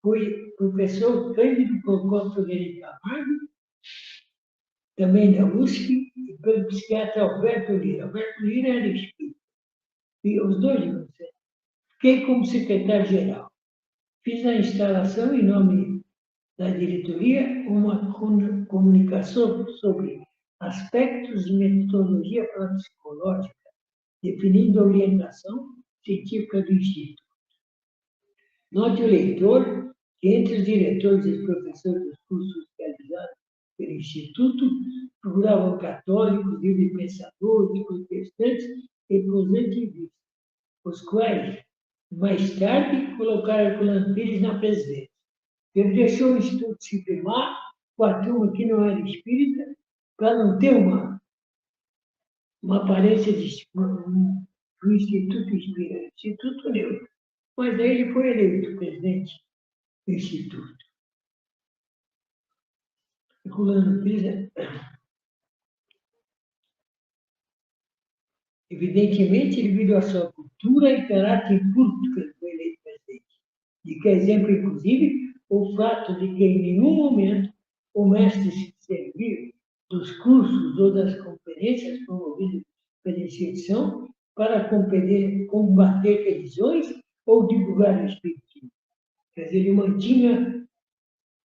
foi o professor Cândido Procópio Pereira de Camargo, também da USP, e pelo psiquiatra Alberto Lira. Alberto Lira era espírita. E os 2, fiquei como secretário-geral. Fiz a instalação, em nome da diretoria, uma comunicação sobre aspectos de metodologia parapsicológica, definindo a orientação científica do Instituto. Note o leitor que entre os diretores e professores dos cursos realizados pelo Instituto procuravam católicos, livre-pensadores, protestantes e positivistas, os quais, mais tarde, colocaram Herculano Pires na presidência. Ele deixou o Instituto se firmar com a turma que não era espírita, para não ter uma aparência de um Instituto Espírita, Instituto Neutro. Mas aí ele foi eleito presidente do Instituto. Herculano Pires, evidentemente, devido à sua cultura e caráter público, ele foi eleito presidente. De que exemplo, inclusive, o fato de que em nenhum momento o mestre se serviu dos cursos ou das conferências promovidas pela instituição para combater religiões ou divulgar o espiritismo. Quer dizer, ele mantinha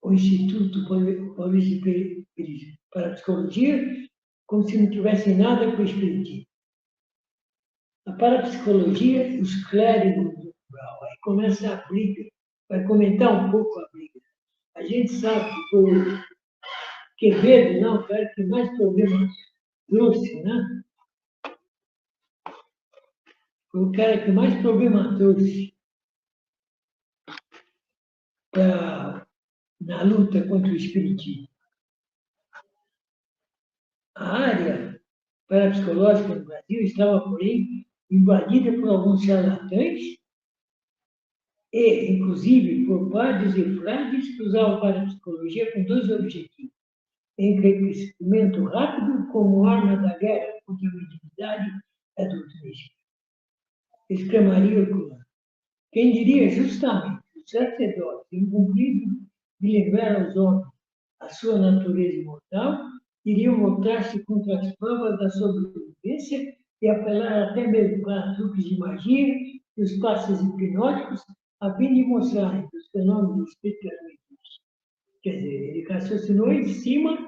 o Instituto Paulista de Parapsicologia como se não tivesse nada com o espiritismo. A parapsicologia e os clérigos do rural. Aí começa a briga. Vai comentar um pouco a briga. A gente sabe que foi o Quevedo, não, o cara que mais problemas trouxe, né? foi o cara que mais problema trouxe na luta contra o espiritismo. A área parapsicológica no Brasil estava, porém, invadida por alguns charlatães e, inclusive, por padres e frades que usavam a parapsicologia com dois objetivos: enriquecimento rápido como arma da guerra contra a mediunidade e a doutrina espírita. Exclamaria o clã. Quem diria justamente o sacerdote incumprido de lembrar aos homens a sua natureza imortal, iriam voltar-se contra as provas da sobrevivência e apelar até mesmo para truques de magia e os passes hipnóticos, a fim de mostrarem que os fenômenos espiritualmente. Quer dizer, ele raciocinou em cima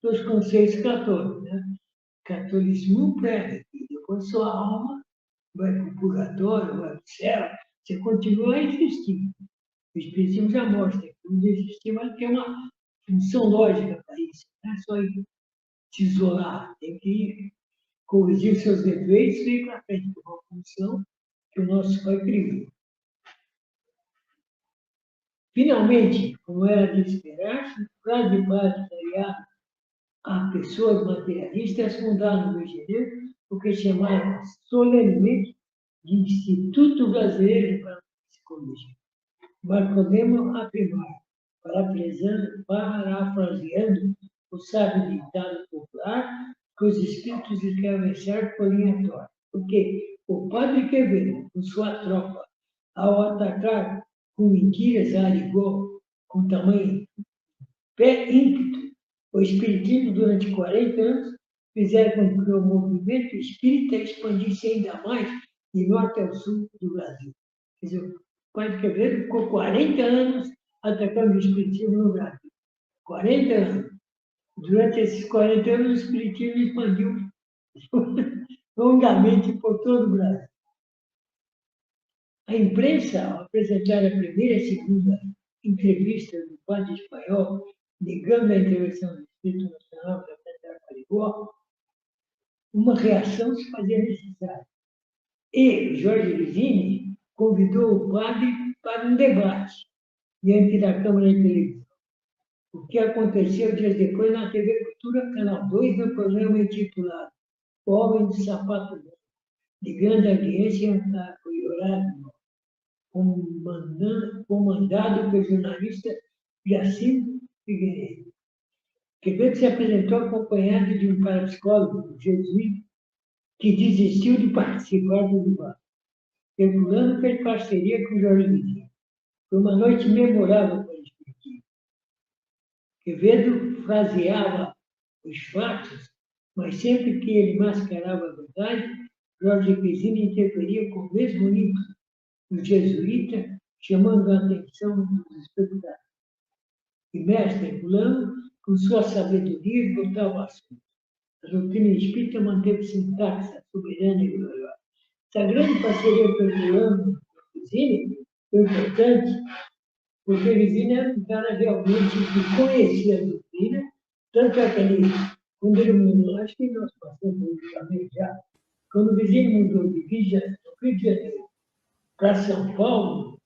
dos conceitos católicos. Né? O catolicismo não prega, e depois sua alma vai para o purgatório, vai para o céu, você continua a existir. O Espiritismo já mostra que o existir vai ter uma função lógica para isso. Não é só se isolar, tem que corrigir seus defeitos e ir para frente, com uma função que o nosso Pai criou. Finalmente, como era de esperar-se, frade padre aliado a pessoas materialistas fundaram no Rio de Janeiro o que chamaram solenemente de Instituto Brasileiro de Parapsicologia. Mas podemos afirmar, parafraseando o sábio ditado popular, que os espíritos escrevem certo por linha torta. Porque o padre Quevedo, com sua tropa, ao atacar com mentiras a Arigó, com tamanho pé ímpeto, o espiritismo durante 40 anos, fizeram com que o movimento espírita expandisse ainda mais de norte ao sul do Brasil. Quer dizer, o padre Quevedo ficou 40 anos atacando o espiritismo no Brasil. 40 anos. Durante esses 40 anos, o espiritismo expandiu longamente por todo o Brasil. A imprensa, ao apresentar a primeira e segunda entrevista do padre espanhol, negando a intervenção do Espírito Nacional para tratar Arigó, uma reação se fazia necessária. E Jorge Vizini convidou o padre para um debate diante da Câmara de Televisão. O que aconteceu dias depois na TV Cultura, Canal 2, no programa intitulado O Homem de Sapato Branco, de grande audiência e horário, comandado pelo jornalista Jacinto Figueiredo. Quevedo se apresentou acompanhado de um parapsicólogo jesuíta que desistiu de participar do debate. Herculano fez parceria com Jorge Vizini. Foi uma noite memorável para o espiritismo. Quevedo fraseava os fatos, mas sempre que ele mascarava a verdade, Jorge Vizini interferia com o mesmo nível do jesuíta, chamando a atenção dos espectadores. E mestre Herculano, com sua sabedoria, esgotava o assunto. A doutrina espírita manteve-se intacta, soberana e gloriosa. Essa grande parceria com Herculano e Vizini foi importante, porque Vizini era um cara realmente que conhecia a doutrina, tanto é que ele, quando ele mudou, acho que nós passamos por isso também já, quando o Vizini mudou do Rio de Janeiro para São Paulo,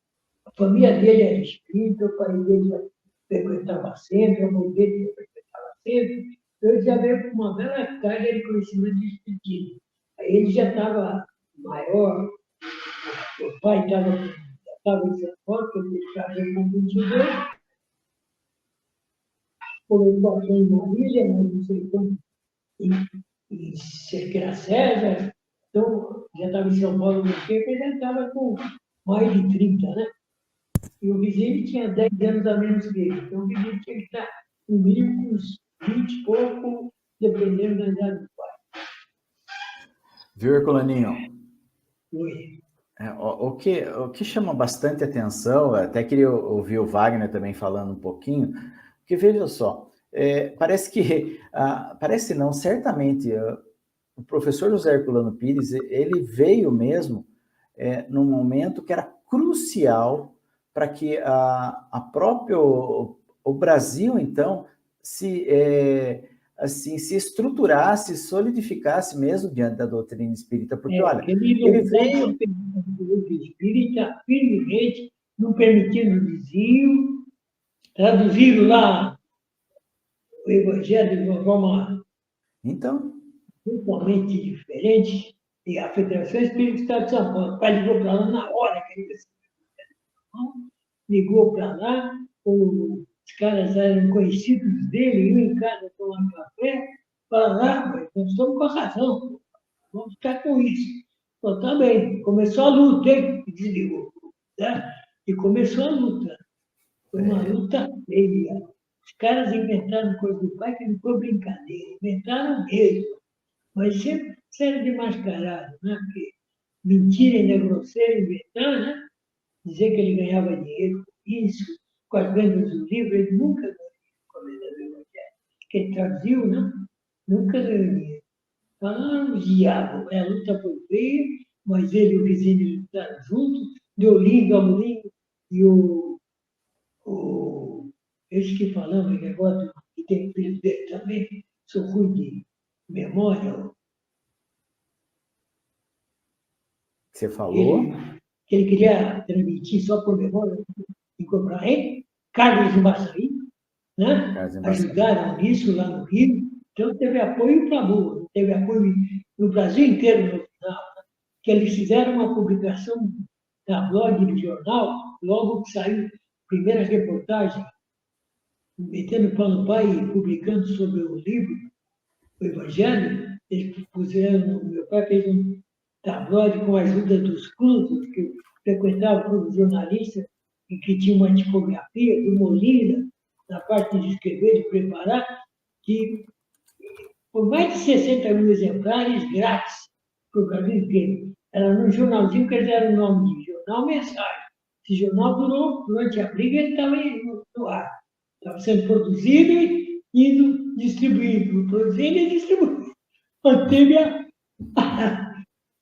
a família dele era espírita, o pai dele já frequentava sempre, a mãe dele frequentava sempre, então ele já veio com uma bela carga de conhecimento de espiritismo. Aí ele já estava maior, o pai já estava em São Paulo, porque ele já veio com 22, começou aqui em Marília, não sei quanto, em Cerqueira César, então já estava em São Paulo no tempo, ele já estava com mais de 30, né? E o Vizini tinha 10 anos a menos que ele. Então o Vizini tinha que estar, no mínimo, uns 20 e pouco, dependendo da idade do pai. Viu, Herculaninho? Oi. O que chama bastante atenção, até queria ouvir o Wagner também falando um pouquinho, porque veja só, parece não, certamente, o professor José Herculano Pires, ele veio mesmo num momento que era crucial para que o Brasil, então, assim, se estruturasse, solidificasse mesmo diante da doutrina espírita, porque, olha, ele ele lutou veio... pelo espírita firmemente, não permitindo desvio, traduziram lá o Evangelho de uma forma Então, totalmente diferente, e a Federação Espírita de São Paulo, o pai ligou para lá na hora que ele ligou para lá, os caras eram conhecidos dele, iam em casa tomar café, falaram, mas nós estamos com a razão, vamos ficar com isso. Então, tá bem, começou a luta, hein? E desligou. Né? E começou a luta. Foi uma luta feia. Os caras inventaram coisa do pai que não foi brincadeira, inventaram mesmo. Mas sempre serve de mascarado, né? Porque mentira ainda é grosseira, inventar, né? Dizer que ele ganhava dinheiro com isso, com as vendas do livro, ele nunca ganhou dinheiro com a venda do Evangelho. Que ele traduziu, né? Nunca ganhou dinheiro. Falaram, o diabo, a luta foi feia, mas ele e o vizinho lutaram juntos, deu lindo ao molinho, e esse que falamos, que agora que tem filho dele também, sou ruim de memória, você falou... que ele queria transmitir só por memória, incorporar, hein? Carlos Maçaí, né? Ajudaram nisso lá no Rio, então teve apoio para a boa, teve apoio no Brasil inteiro no final, né? Que eles fizeram uma publicação na blog do jornal, logo que saiu a primeira reportagem, metendo pau no pai e publicando sobre o livro, o Evangelho, eles puseram, meu pai fez um tabloide com a ajuda dos clubes, que frequentava o clube jornalista, e que tinha uma tipografia do Molina, na parte de escrever, de preparar, que por mais de 60 mil exemplares grátis para o Brasil inteiro. Era num jornalzinho que eles deram o nome de Jornal Mensagem. Esse jornal durou, durante a briga, ele estava no ar. Estava sendo produzido e indo distribuído, produzindo e distribuindo. Manteve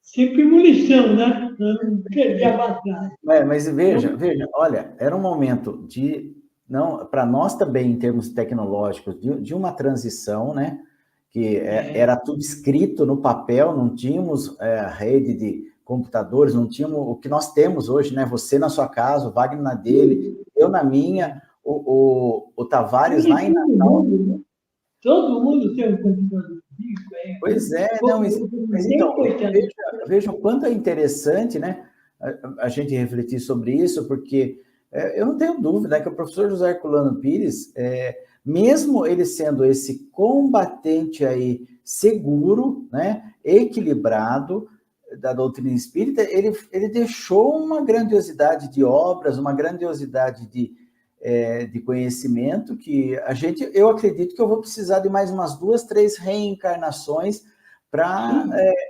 sempre evolução, né? Para não perder a batalha. Mas veja, olha, era um momento de, não, para nós também, em termos tecnológicos, de uma transição, né? Que era tudo escrito no papel, não tínhamos rede de computadores, não tínhamos o que nós temos hoje, né? Você na sua casa, o Wagner na dele, eu na minha, o Tavares lá em Natal. Todo mundo tem um computador. Pois é, não, mas então, veja o quanto é interessante, né? A gente refletir sobre isso, porque eu não tenho dúvida que o professor José Herculano Pires, mesmo ele sendo esse combatente aí seguro, né, equilibrado da doutrina espírita, ele deixou uma grandiosidade de obras, uma grandiosidade de conhecimento que eu acredito que eu vou precisar de mais umas 2, 3 reencarnações para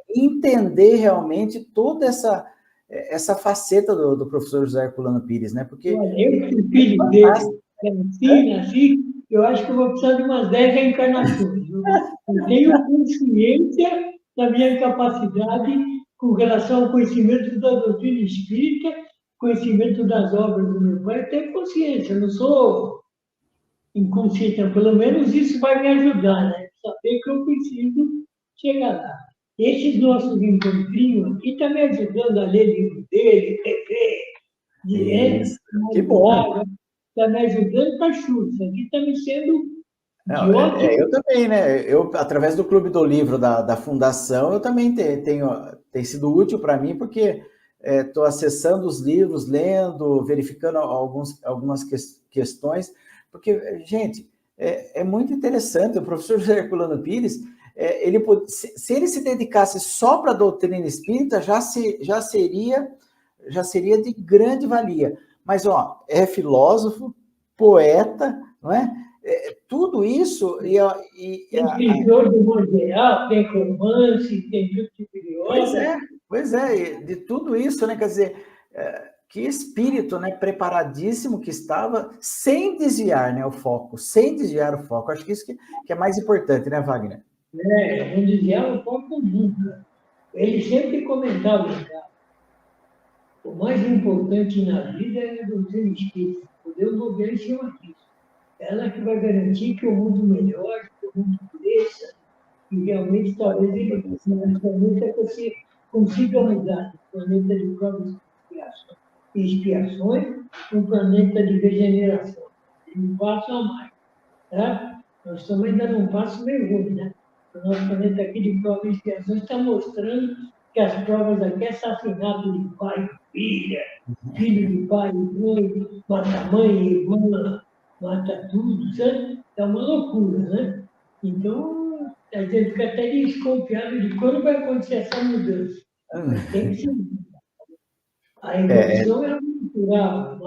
entender realmente toda essa faceta do professor José Herculano Pires, né? Porque eu que fui filho dele, nasci, eu acho que eu vou precisar de umas 10 reencarnações. Eu tenho consciência da minha capacidade com relação ao conhecimento da doutrina espírita, conhecimento das obras do meu pai, eu tenho consciência, eu não sou inconsciente, pelo menos isso vai me ajudar, né? Saber que eu preciso chegar lá. Esses nossos encontrinhos aqui estão me ajudando a ler livro dele, rever, direto, que bom. Está me ajudando para chuva. Isso aqui está me sendo de ótimo. Eu também, né? Eu, através do Clube do Livro da Fundação, eu também tem sido útil para mim, porque estou acessando os livros, lendo, verificando algumas questões, porque, gente, é muito interessante. O professor José Herculano Pires, se ele se dedicasse só para a doutrina espírita, já seria de grande valia. Mas, é filósofo, poeta, não é? Tudo isso... Tem escritor do modo geral, tem romance, tem tudo tipo de obra. Pois é, de tudo isso, né? Quer dizer, que espírito, né, preparadíssimo que estava, sem desviar, né, o foco, sem desviar o foco. Acho que isso que é mais importante, né, Wagner? Não desviar o foco nunca. Ele sempre comentava, cara, o mais importante na vida é a doutrina espírita, poder mover em cima disso. Ela que vai garantir que o mundo melhore, que o mundo aconteça, e realmente talvez ele um planeta que você consiga mudar, um planeta de provas e expiações, um planeta de regeneração. Um passo a mais. Tá? Nós estamos ainda num passo meio ruim, né? O nosso planeta aqui de provas e expiações está mostrando que as provas aqui é assassinato de pai e filha, filho de pai e mãe, mata mãe, irmã, mata tudo, sabe? É uma loucura, né? Então, a gente fica até desconfiado de quando vai acontecer essa mudança. Mas tem que ser. A evolução é natural,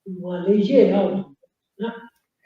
uma lei geral, né?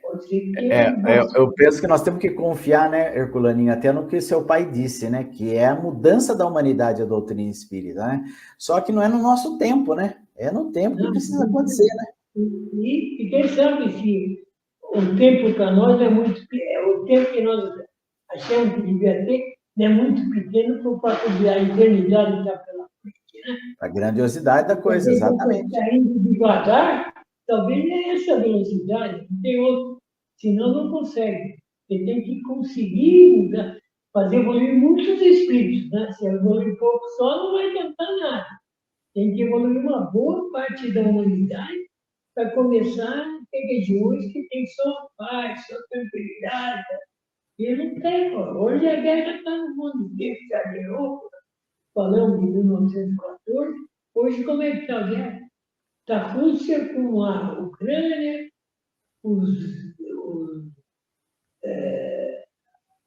Pode ser que Eu penso que nós temos que confiar, né, Herculaninho, até no que seu pai disse, né, que é a mudança da humanidade a doutrina espírita, né? Só que não é no nosso tempo, né? É no tempo que precisa acontecer, né? E quem sabe se o tempo para nós é muito o tempo que nós achamos que devia ter é muito pequeno por fato de a eternidade estar pela frente, né? A grandiosidade da coisa, exatamente. Está indo devagar, talvez é essa velocidade, não tem outro, senão não consegue. Você tem que conseguir mudar, fazer evoluir muitos espíritos, né? Se evoluir pouco só, não vai adiantar nada. Tem que evoluir uma boa parte da humanidade para começar a ter regiões que tem só paz, só tranquilidade. E não tem, hoje a guerra está no mundo inteiro, já ganhou, falamos de 1914, hoje como é que está a guerra? Está a Rússia com a Ucrânia, os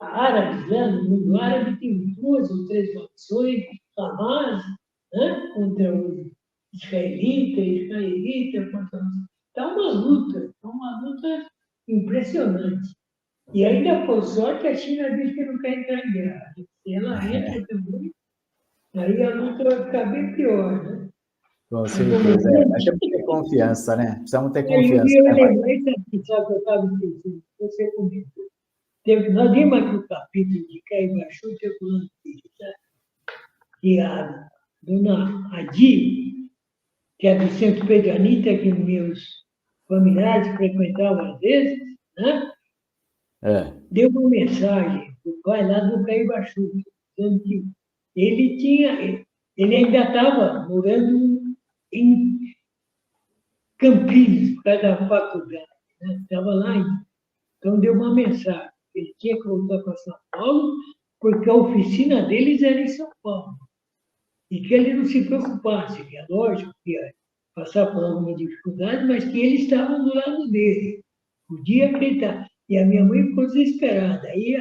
árabes, né? No mundo árabe tem 2 ou 3 facções, Hamas, né? Contra os israelitas, contra os... Está uma luta impressionante. E ainda, por sorte, a China diz que não quer entrar em guerra. Se ela entra também, aí a luta vai ficar bem pior, né? Com certeza. Mas temos que ter confiança, né? Precisamos ter confiança. Eu lembrei que sabe que eu estava pensando, você comentou. Nós vimos aqui o capítulo de Caibaixu, que a dona Adi, que é do Centro Pedro Anita, que meus familiares frequentavam às vezes, né? Deu uma mensagem para o pai lá do Caibaixu, dizendo que ele ainda estava morando em Campinas, por causa da faculdade, né? Estava lá ainda. Então deu uma mensagem. Ele tinha que voltar para São Paulo, porque a oficina deles era em São Paulo. E que ele não se preocupasse, que é lógico que ia passar por alguma dificuldade, mas que eles estavam do lado dele. Podia acreditar. E a minha mãe ficou desesperada. Aí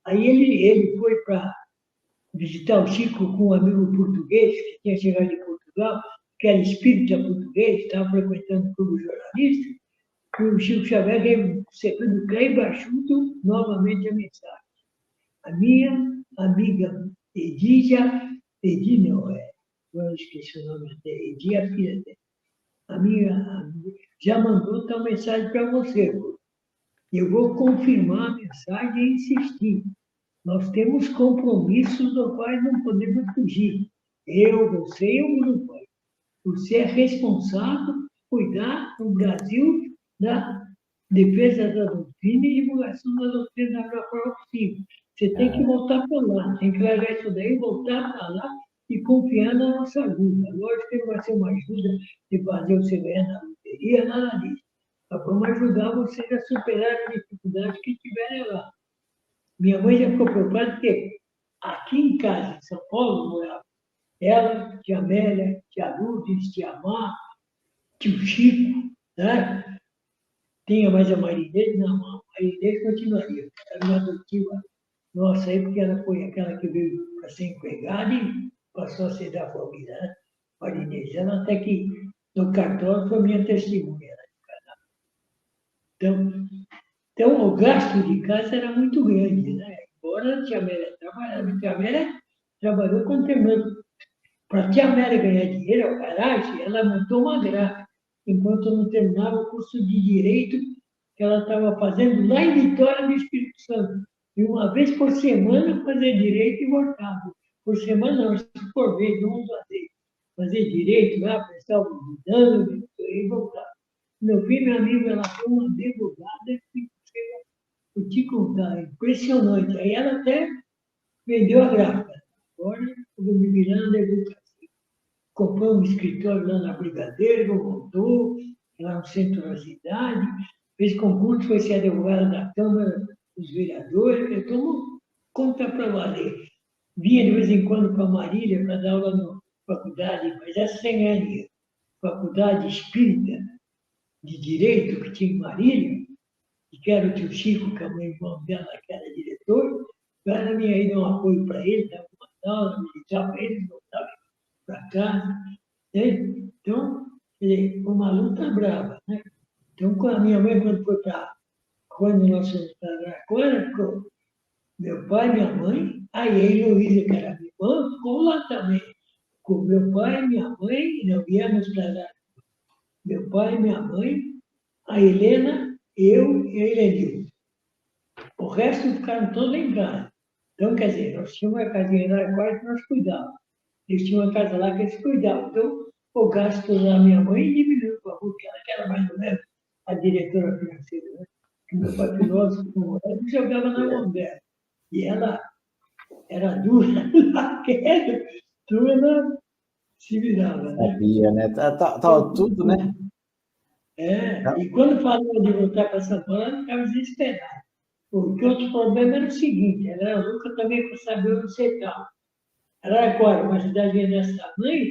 ele foi para visitar o Chico com um amigo português, que tinha chegado de Portugal, que era espírita português, estava frequentando o clube jornalista, e o Chico Xavier recebendo Cleibachuto novamente a mensagem. A minha amiga Edi não é, eu esqueci o nome dela, Edi é a filha dela. A minha amiga já mandou tal mensagem para você. Eu vou confirmar a mensagem e insistir. Nós temos compromissos dos quais não podemos fugir. Eu, você e o grupo. Você é responsável por cuidar do Brasil da defesa da doutrina e divulgação da doutrina da melhor forma possível. Você tem que voltar para lá, tem que largar isso daí, voltar para lá e confiar na nossa ajuda. Lógico que não vai ser uma ajuda de fazer você ganhar na loteria, nada disso. Mas vamos ajudar vocês a superar as dificuldades que tiverem lá. Minha mãe já ficou preocupada porque aqui em casa, em São Paulo, morava ela, tia Amélia, tia Lourdes, tia Mar, tio Chico, né? Tinha mais a Marinês, não, a Marinês continuaria, era uma adotiva nossa aí, porque ela foi aquela que veio para ser empregada e passou a ser da família, né? Marinês. Ela até que no cartório foi minha testemunha. Então, o gasto de casa era muito grande, né? Embora a tia Amélia trabalhava, a tia Amélia trabalhou com terminando. Para a tia Amélia ganhar dinheiro, a garagem, ela montou uma gráfica, enquanto não terminava o curso de Direito que ela estava fazendo lá em Vitória, no Espírito Santo. E uma vez por semana fazer Direito e voltava. Por semana não, por vez, não fazer Direito lá, prestar o exame e voltava. No fim, meu amigo, ela foi uma advogada que vou te contar, impressionante. Aí ela até vendeu a gráfica. Agora, eu vou me virando, eu vou comprou um escritório lá na Brigadeiro, voltou, lá no centro da cidade, fez concurso, foi ser advogada da Câmara dos Vereadores, eu tomo conta para valer. Vinha de vez em quando para Marília para dar aula na faculdade, mas essa sem ganhar dinheiro. Faculdade Espírita de Direito que tinha em Marília, que era o tio Chico, que é o irmão dela, que era diretor, eu era minha aí dar um apoio para ele, dava uma aula, militar para ele, voltava para casa. Né? Então, uma luta brava. Né? Então, com a minha mãe, quando nós fomos para Araraquara, meu pai, minha mãe, aí a Heloísa, que era minha irmã, ficou lá também. Com meu pai, minha mãe, nós viemos para Araraquara. Meu pai, minha mãe, a Helena, eu e a Helenilza. O resto ficaram todos em casa. Então, quer dizer, nós tínhamos uma casinha em Araraquara que nós cuidávamos. Eles tinham uma casa lá que eles cuidavam. Então, o gasto da minha mãe diminuiu, porque ela que era mais ou menos a diretora financeira. Né? Que meu pai filósofo, ela jogava na mão dela. E ela era dura, queda, então ela se virava. Né? Sabia, né? Tava tudo, né? E quando falava de voltar para São Paulo, ela ficava desesperada. Porque outro problema era o seguinte, ela era louca também para saber onde você estava. Araraquara, uma cidade dessa tamanho,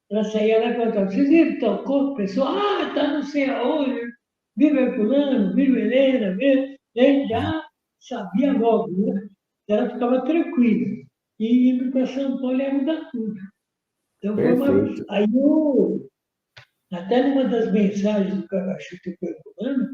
ela saía lá e contava, vocês viram tal coisa? O pessoal, tá não sei aonde, viu Herculano, viu Helena, viu? Ele já sabia logo, né? Ela ficava tranquila. E indo para São Paulo ia mudar tudo. Então, aí até numa das mensagens do Cacachuta que foi Herculano,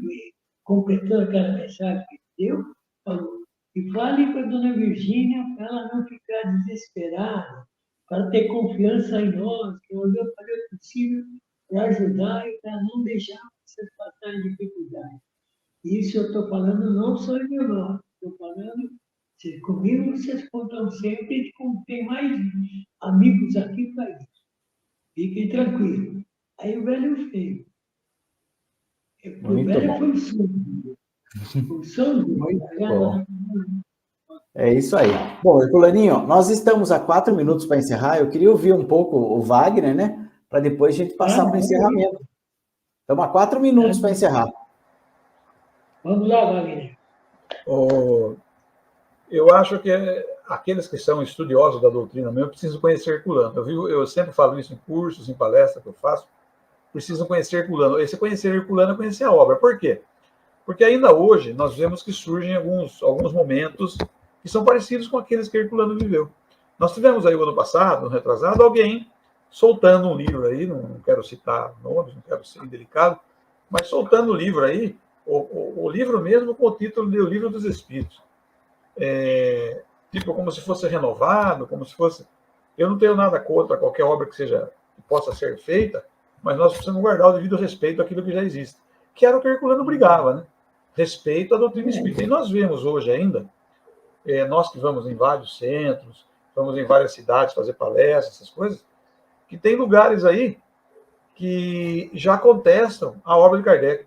completando aquela mensagem que ele deu, falou, e fale para a dona Virgínia para ela não ficar desesperada, para ter confiança em nós, que eu vou fazer o possível para ajudar e para não deixar vocês passarem dificuldade. Isso eu estou falando não só em meu nome, estou falando, comigo vocês contam sempre, como tem mais amigos aqui para isso. Fiquem tranquilos. Aí o velho feio. O velho foi o sonho. O sonho. É isso aí. Bom, Herculaninho, nós estamos a 4 minutos para encerrar. Eu queria ouvir um pouco o Wagner, né? Para depois a gente passar para o encerramento. Estamos a 4 minutos para encerrar. Vamos lá, Wagner. Eu acho que aqueles que são estudiosos da doutrina mesmo precisam conhecer Herculano. Eu sempre falo isso em cursos, em palestras que eu faço. Precisam conhecer Herculano. Esse conhecer Herculano é conhecer a obra. Por quê? Porque ainda hoje nós vemos que surgem alguns momentos que são parecidos com aqueles que Herculano viveu. Nós tivemos aí o ano passado, no retrasado, alguém soltando um livro aí, não quero citar nomes, não quero ser indelicado, mas soltando o livro aí, o livro mesmo com o título de O Livro dos Espíritos. Tipo, como se fosse renovado, como se fosse... Eu não tenho nada contra qualquer obra que possa ser feita, mas nós precisamos guardar o devido respeito àquilo que já existe. Que era o que Herculano brigava, né? Respeito à doutrina espírita. E nós vemos hoje ainda, nós que vamos em vários centros, vamos em várias cidades fazer palestras, essas coisas, que tem lugares aí que já contestam a obra de Kardec,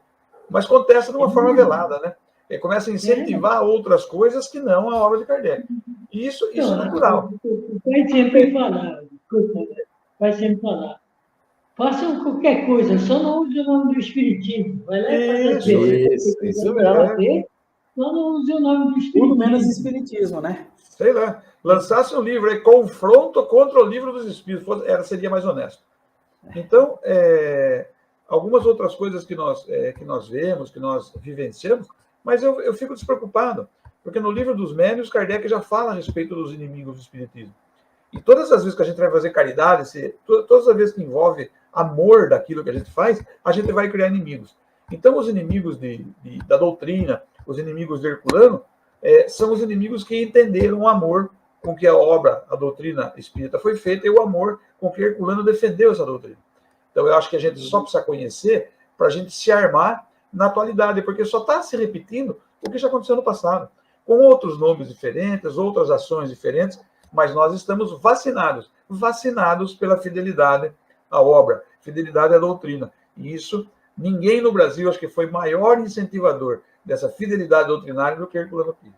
mas contestam de uma forma velada, né? Começa a incentivar outras coisas que não a obra de Kardec. E isso é natural. O pai sempre falava, façam qualquer coisa, só não use o nome do Espiritismo. Vai lá e faz isso mesmo. Só não use o nome do Espiritismo. Tudo menos Espiritismo, né? Sei lá. Lançasse um livro aí, confronto contra o livro dos Espíritos, seria mais honesto. Então, algumas outras coisas que nós vemos, que nós vivenciamos, mas eu fico despreocupado, porque no livro dos Médiuns, Kardec já fala a respeito dos inimigos do Espiritismo. E todas as vezes que a gente vai fazer caridade, todas as vezes que envolve amor daquilo que a gente faz, a gente vai criar inimigos. Então, os inimigos da doutrina, os inimigos de Herculano, são os inimigos que entenderam o amor com que a doutrina espírita foi feita e o amor com que Herculano defendeu essa doutrina. Então, eu acho que a gente só precisa conhecer para a gente se armar na atualidade, porque só está se repetindo o que já aconteceu no passado, com outros nomes diferentes, outras ações diferentes, mas nós estamos vacinados pela fidelidade à obra, fidelidade à doutrina. E isso, ninguém no Brasil, acho que foi maior incentivador dessa fidelidade doutrinária do que Herculano Pires.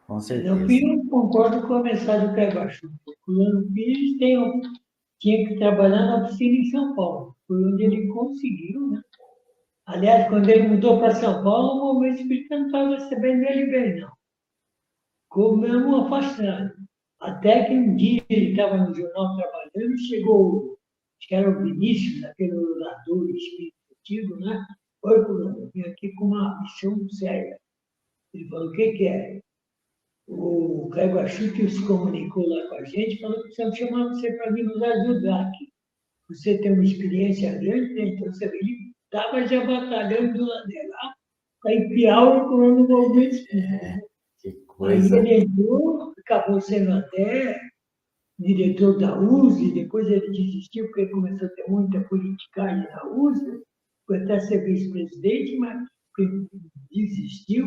Com certeza. Eu concordo com a mensagem do Caio. O Herculano Pires tinha que trabalhar na oficina em São Paulo, foi onde ele conseguiu, né? Aliás, quando ele mudou para São Paulo, o movimento espírita não estava recebendo ele bem, não. Ficou mesmo afastado. Até que um dia ele estava no jornal trabalhando, chegou, acho que era o Vinícius, aquele orador espírita antigo, né? Oi, Herculano, eu vim aqui com uma missão séria. Ele falou, o que é? O Caio se comunicou lá com a gente, falou que precisamos chamar você para vir nos ajudar aqui. Você tem uma experiência grande, né? Então ele estava já batalhando do lado de lá para enfiar o Herculano no movimento espírita. Que coisa. Aí ele entrou, acabou sendo até diretor da USE, depois ele desistiu, porque ele começou a ter muita politicagem na USE, foi até ser vice-presidente, mas desistiu.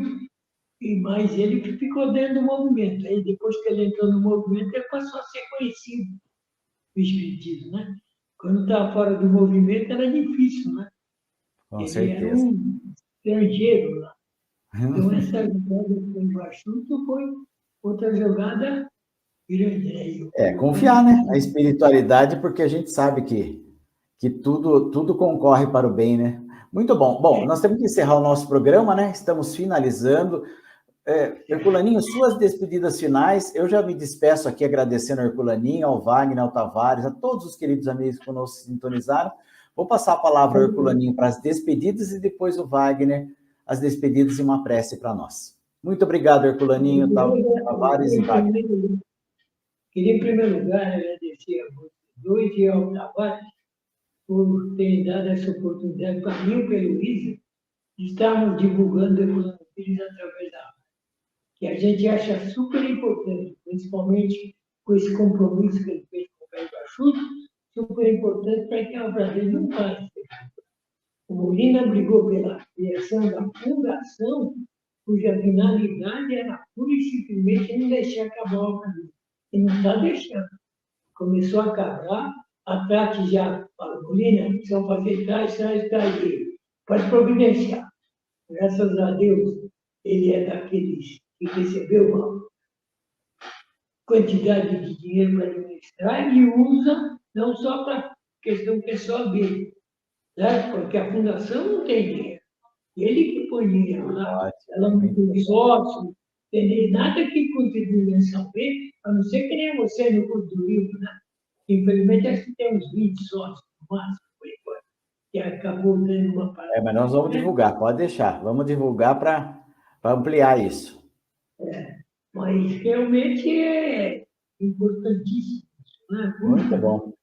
Mas ele que ficou dentro do movimento. Aí, depois que ele entrou no movimento, ele passou a ser conhecido, o espiritismo, né? Quando estava fora do movimento, era difícil, né? Com ele certeza. era um estrangeiro lá. Então, essa jogada com o Bachuto foi outra jogada grande. Confiar, né? Na espiritualidade, porque a gente sabe que tudo concorre para o bem, né? Muito bom. Bom, nós temos que encerrar o nosso programa, né? Estamos finalizando. Herculaninho, suas despedidas finais. Eu já me despeço aqui agradecendo ao Herculaninho, ao Wagner, ao Tavares, a todos os queridos amigos que conosco se sintonizaram. Vou passar a palavra ao Herculaninho para as despedidas e depois o Wagner, as despedidas e uma prece para nós. Muito obrigado, Herculaninho, Tavares e Wagner. Queria, em primeiro lugar, agradecer a vocês dois e ao Tavares por terem dado essa oportunidade para mim e para a Heloísa de estarmos divulgando o Herculano Pires através da rádio, que a gente acha super importante, principalmente com esse compromisso que ele fez com o Caio Bachuto, super importante para que a Brasil não passe. O Molina brigou pela criação da fundação, cuja finalidade era pura e simplesmente não deixar acabar a Brasil. E não está deixando. Começou a acabar, a Tati já falou, Molina, precisam fazer tais, pode providenciar. Graças a Deus, ele é daqueles que recebeu uma quantidade de dinheiro para administrar e usa não só para questão pessoal dele, certo? Porque a fundação não tem dinheiro. Ele que põe dinheiro lá. Ela não tem sócio, não tem nada que contribui mensalmente, a não ser que nem você no curso do livro, né? Infelizmente, acho que tem uns 20 sócios no máximo, por enquanto, que acabou dando uma parada. Mas nós vamos divulgar, pode deixar. Vamos divulgar para ampliar isso. Mas realmente é importantíssimo. Né? Muito bom.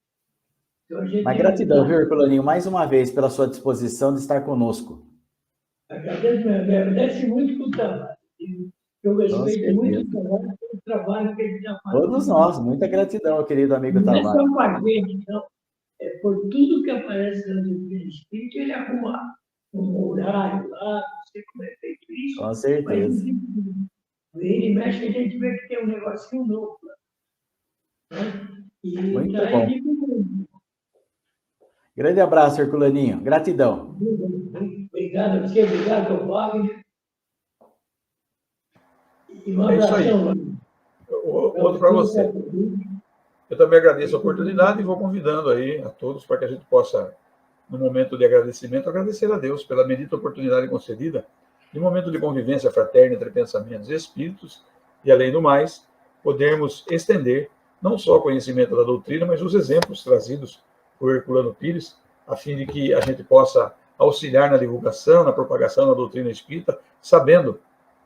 Então, Mas gratidão, viu, Herculaninho, mais uma vez pela sua disposição de estar conosco. Agradece muito por trabalho. Eu respeito muito o trabalho que ele está fazendo. Todos nós, muita gratidão, querido amigo Tavares. Não é só com a gente, não. É por tudo que aparece na doutrina espírita, ele arruma um horário lá, não sei como é feito isso. Com certeza. Mas ele mexe, a gente vê que tem um negocinho novo lá. Né? E muito tá bom. Grande abraço, Herculaninho. Gratidão. Obrigado a você, obrigado ao Wagner. E um isso aí. Wagner. Outro para você. Eu também agradeço a oportunidade e vou convidando aí a todos para que a gente possa, no momento de agradecimento, agradecer a Deus pela bendita oportunidade concedida de momento de convivência fraterna entre pensamentos e espíritos e, além do mais, podermos estender não só o conhecimento da doutrina, mas os exemplos trazidos por Herculano Pires, a fim de que a gente possa auxiliar na divulgação, na propagação da doutrina espírita, sabendo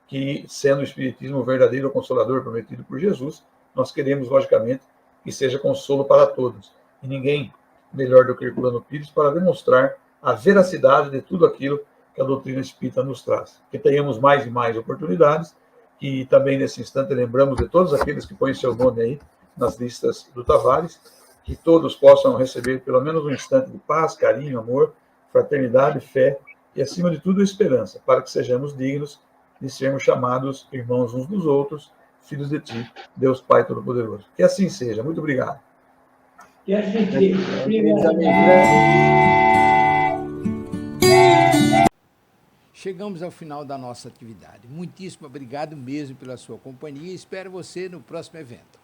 que, sendo o Espiritismo o verdadeiro consolador prometido por Jesus, nós queremos, logicamente, que seja consolo para todos. E ninguém melhor do que Herculano Pires para demonstrar a veracidade de tudo aquilo que a doutrina espírita nos traz. Que tenhamos mais e mais oportunidades, e também nesse instante lembramos de todos aqueles que põem seu nome aí nas listas do Tavares, que todos possam receber pelo menos um instante de paz, carinho, amor, fraternidade, fé e, acima de tudo, esperança, para que sejamos dignos de sermos chamados irmãos uns dos outros, filhos de ti, Deus Pai Todo-Poderoso. Que assim seja. Muito obrigado. Que assim seja. Obrigado. chegamos ao final da nossa atividade. Muitíssimo obrigado mesmo pela sua companhia e espero você no próximo evento.